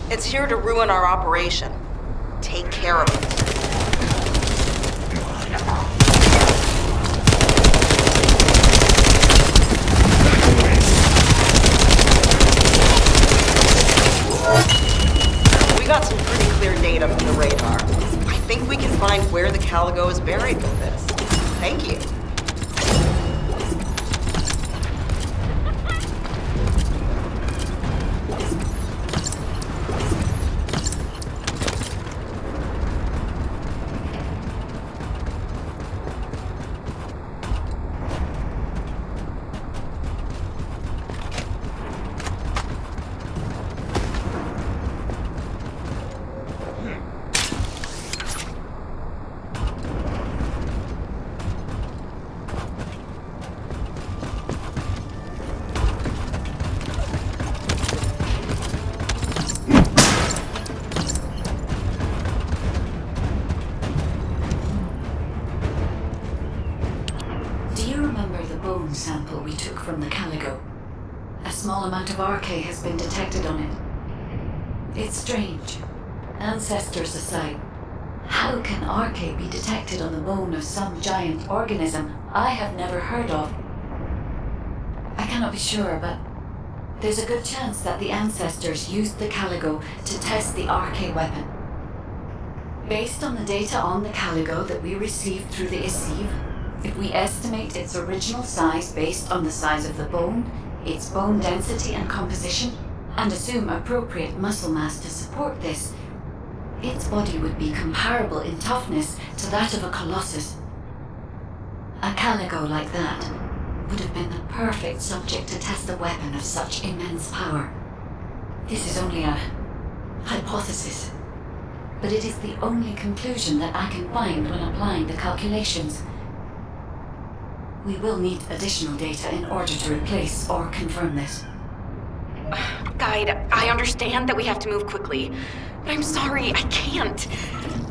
It's here to ruin our operation. Take care of it. We got some pretty clear data from the radar. I think we can find where the Caligo is buried with this. Thank you. Sample we took from the Caligo. A small amount of RK has been detected on it. It's strange. Ancestors aside, how can RK be detected on the bone of some giant organism I have never heard of? I cannot be sure, but there's a good chance that the ancestors used the Caligo to test the RK weapon. Based on the data on the Caligo that we received through the Isiv, if we estimate its original size based on the size of the bone, its bone density and composition, and assume appropriate muscle mass to support this, its body would be comparable in toughness to that of a colossus. A Caligo like that would have been the perfect subject to test a weapon of such immense power. This is only a hypothesis, but it is the only conclusion that I can find when applying the calculations. We will need additional data in order to replace or confirm this. Guide, I understand that we have to move quickly, But I'm sorry, I can't.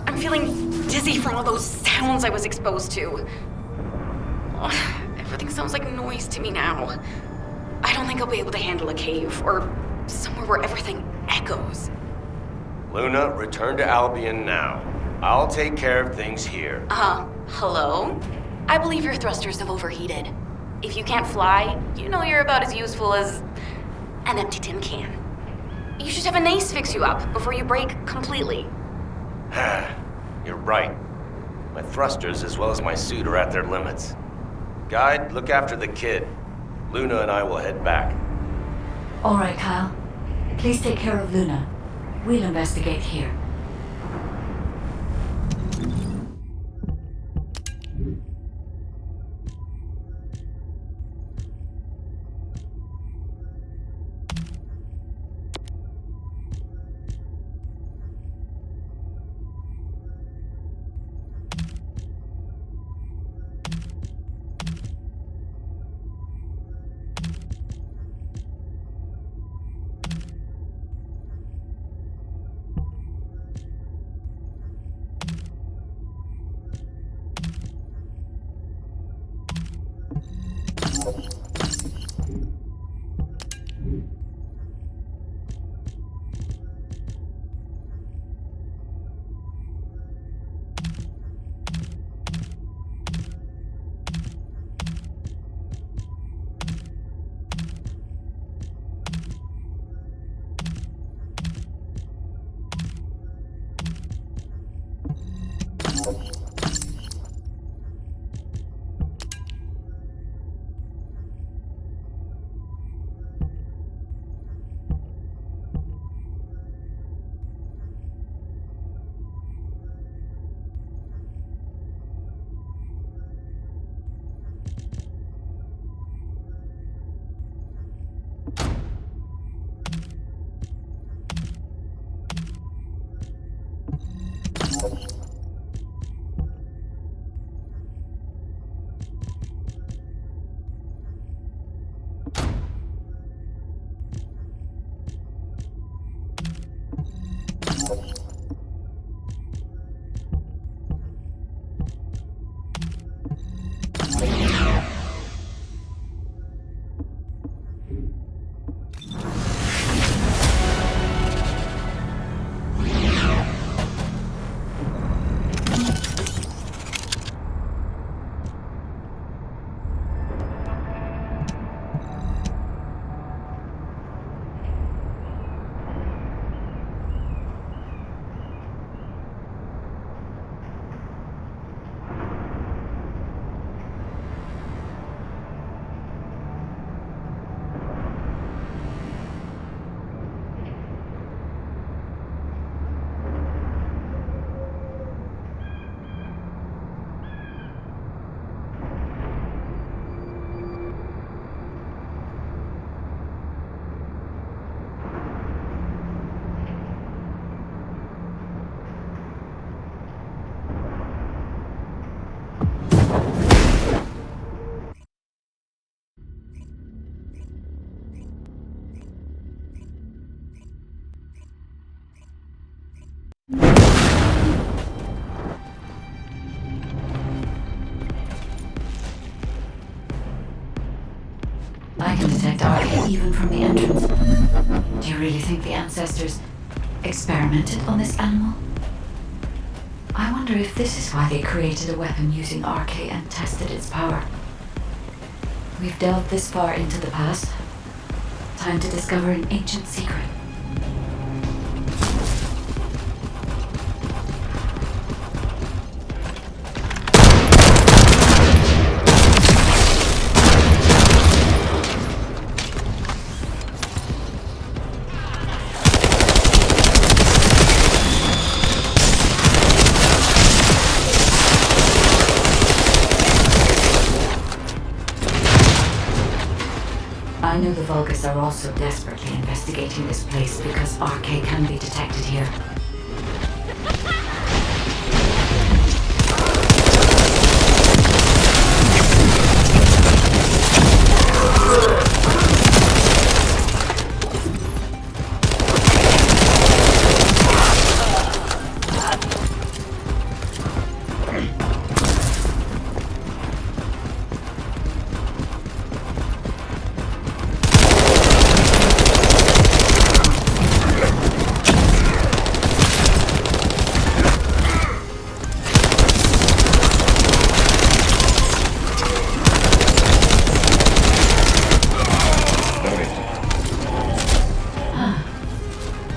I'm feeling dizzy from all those sounds I was exposed to. Ugh, everything sounds like noise to me now. I don't think I'll be able to handle a cave, or somewhere where everything echoes. Luna, return to Albion now. I'll take care of things here. Hello? I believe your thrusters have overheated. If you can't fly, you know you're about as useful as an empty tin can. You should have an ace fix you up before you break completely. You're right. My thrusters as well as my suit are at their limits. Guide, look after the kid. Luna and I will head back. All right, Kyle. Please take care of Luna. We'll investigate here. I can detect RK even from the entrance. Do you really think the ancestors experimented on this animal? I wonder if this is why they created a weapon using RK and tested its power. We've delved this far into the past. Time to discover an ancient secret. I know the Vulgus are also desperately investigating this place because RK can be detected here.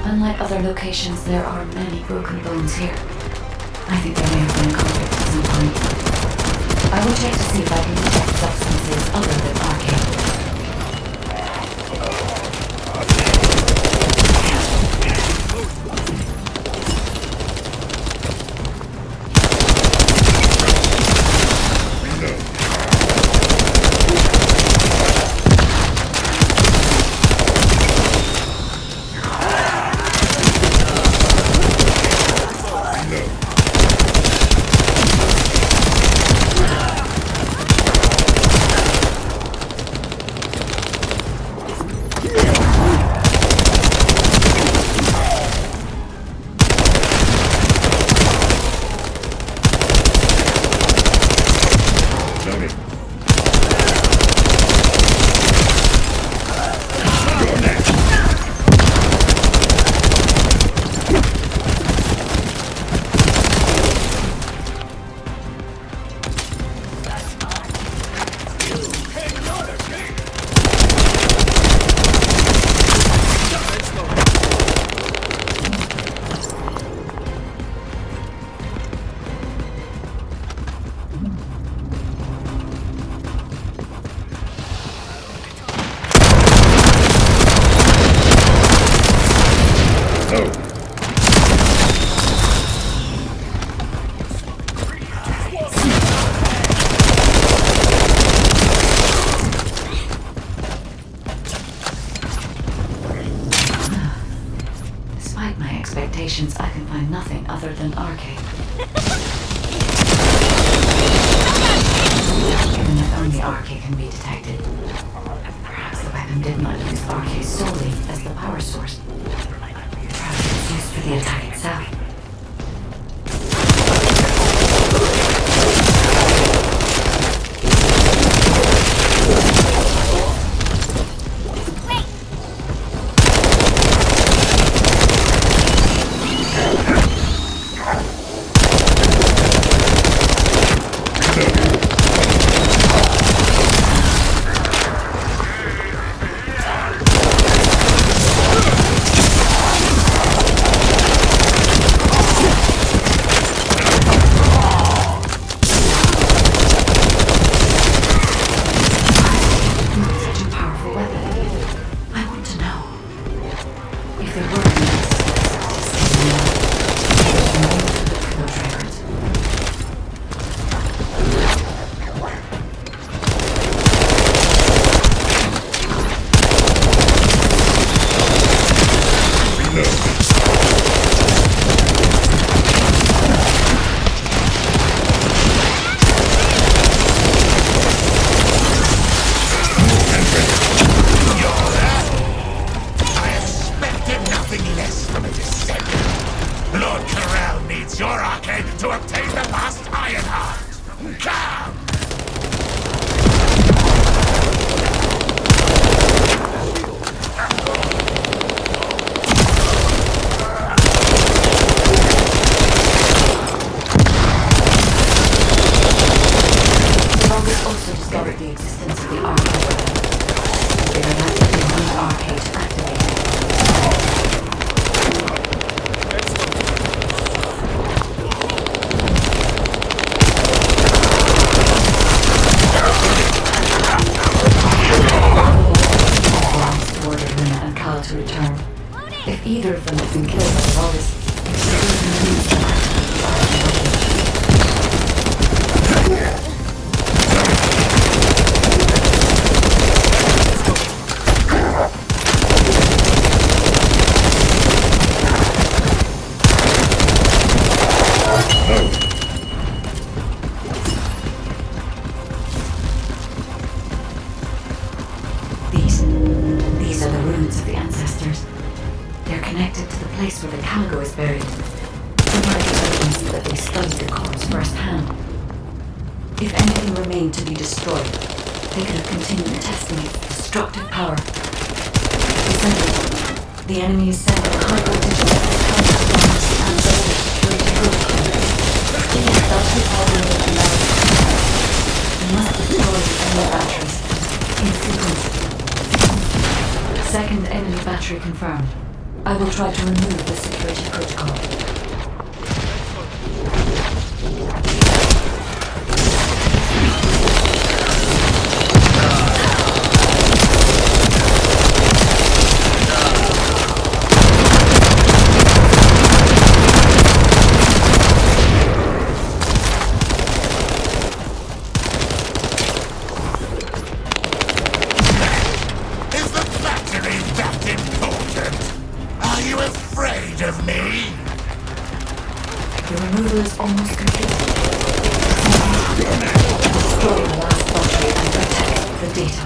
Unlike other locations, there are many broken bones here. I think there may have been a conflict at some point. I will check to see if I can detect substances other than arcane. I can find nothing other than arcade. Even if only arcade can be detected. Perhaps the weapon did not use arcade solely as the power source. Perhaps it was used for the attack itself. These are the ruins of the ancestors. They're connected to the place where the cargo is buried. Provide evidence that they studied the corpse firsthand. If anything remained to be destroyed, they could have continued testing its destructive power. Descendant, the enemy is sending high-voltage electric bombs and other security protocols. Thus the power of the we must destroy the enemy batteries in sequence. Second enemy battery confirmed. I will try to remove the security protocol. Is the factory that important? Are you afraid of me? The removal is almost complete. Destroy the last factory and protect the data.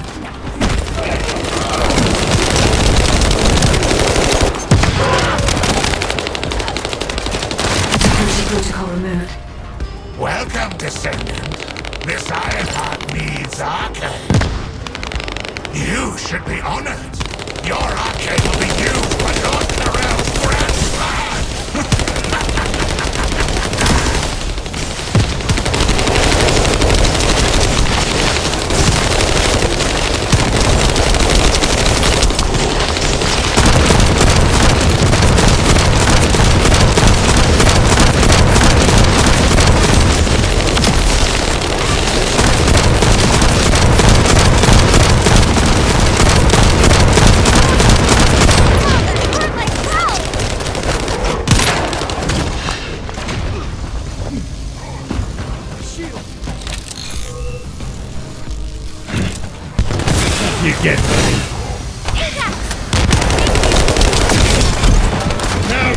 Security protocol removed. Welcome, Descendant. This iron heart needs arcade. You should be honored. Your arcade will be used by Lord Tyrell's grandson! You get, buddy. Now!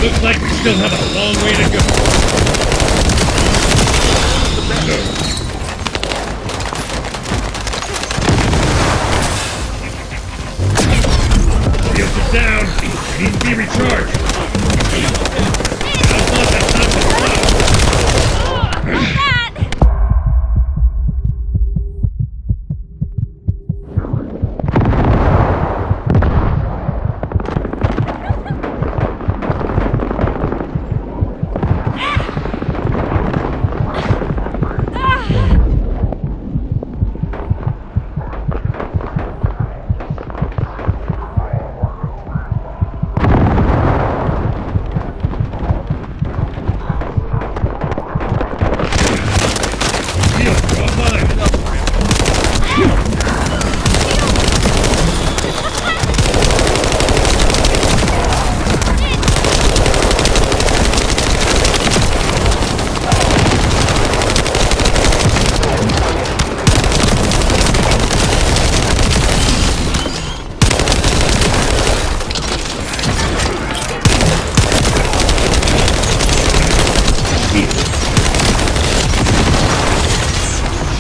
Looks like we still have a long way to go. Shields are down. Need to be recharged. Sounds like that's not the stop.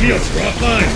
Shields are offline.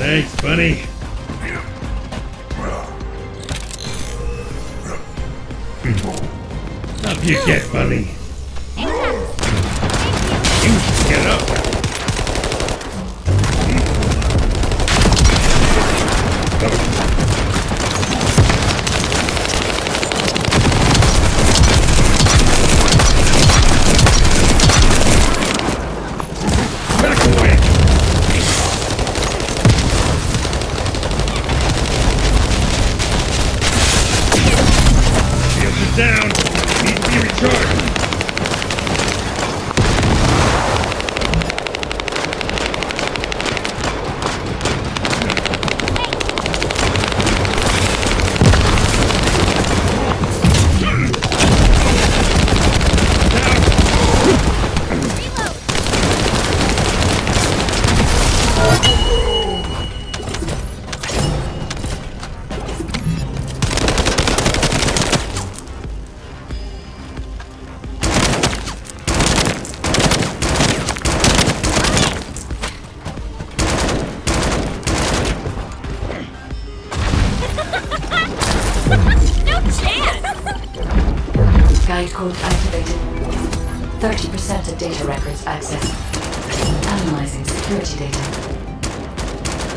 Thanks, Bunny. Up you get, Bunny. You should get up. Down. Needs to be recharged. Guide code activated. 30% of data records accessed. Analyzing security data.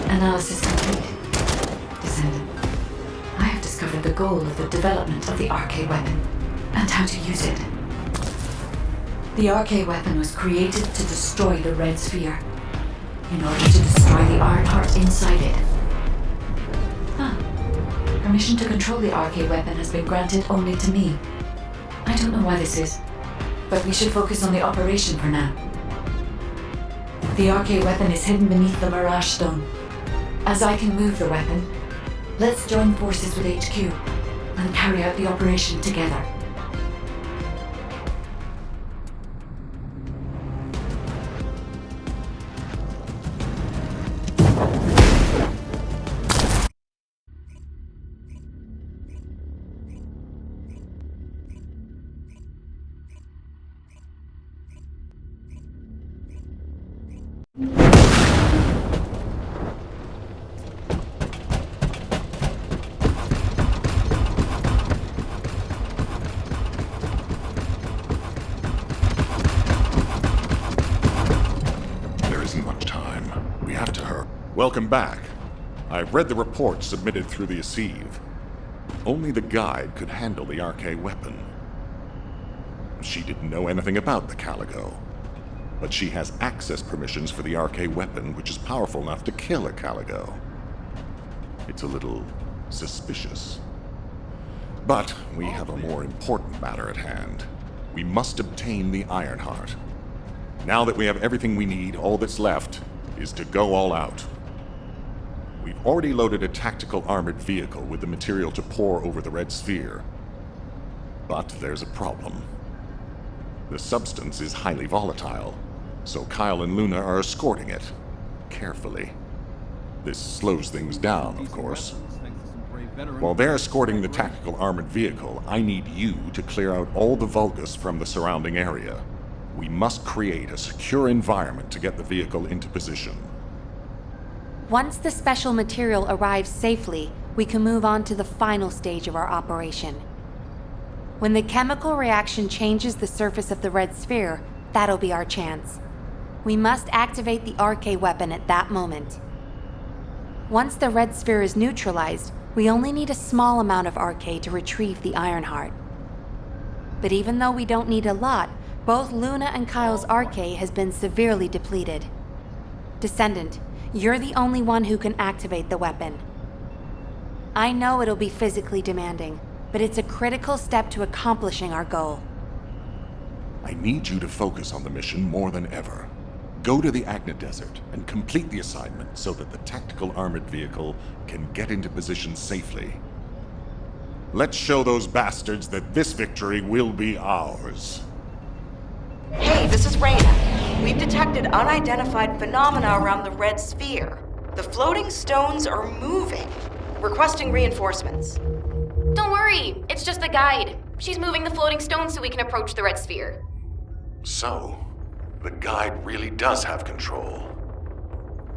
Analysis complete. Descendant. I have discovered the goal of the development of the RK weapon and how to use it. The RK weapon was created to destroy the Red Sphere in order to destroy the Ironheart inside it. Permission to control the RK weapon has been granted only to me. I don't know why this is, but we should focus on the operation for now. The RK weapon is hidden beneath the Mirage Stone. As I can move the weapon, let's join forces with HQ and carry out the operation together. Welcome back. I've read the report submitted through the Assieve. Only the guide could handle the RK weapon. She didn't know anything about the Caligo, but she has access permissions for the RK weapon, which is powerful enough to kill a Caligo. It's a little suspicious. But we have a more important matter at hand. We must obtain the Ironheart. Now that we have everything we need, all that's left is to go all out. We've already loaded a tactical armored vehicle with the material to pour over the Red Sphere. But there's a problem. The substance is highly volatile, so Kyle and Luna are escorting it, carefully. This slows things down, of course. While they're escorting the tactical armored vehicle, I need you to clear out all the Vulgus from the surrounding area. We must create a secure environment to get the vehicle into position. Once the special material arrives safely, we can move on to the final stage of our operation. When the chemical reaction changes the surface of the Red Sphere, that'll be our chance. We must activate the RK weapon at that moment. Once the Red Sphere is neutralized, we only need a small amount of RK to retrieve the Ironheart. But even though we don't need a lot, both Luna and Kyle's RK has been severely depleted. Descendant, you're the only one who can activate the weapon. I know it'll be physically demanding, but it's a critical step to accomplishing our goal. I need you to focus on the mission more than ever. Go to the Agna Desert and complete the assignment so that the tactical armored vehicle can get into position safely. Let's show those bastards that this victory will be ours. Hey, this is Reyna. We've detected unidentified phenomena around the Red Sphere. The floating stones are moving. Requesting reinforcements. Don't worry, it's just the guide. She's moving the floating stones so we can approach the Red Sphere. So, the guide really does have control.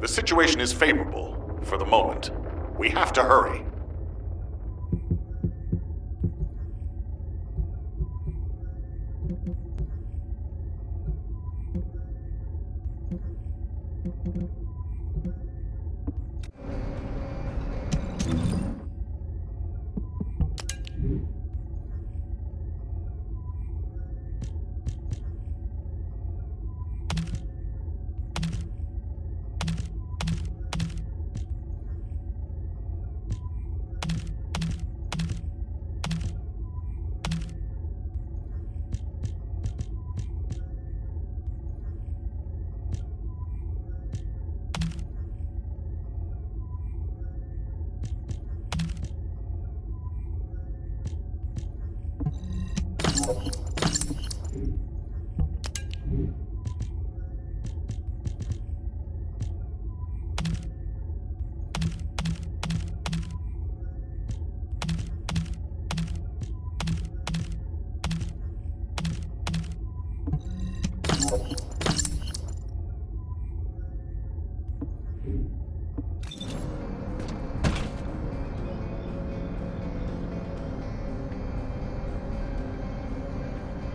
The situation is favorable. for the moment. We have to hurry.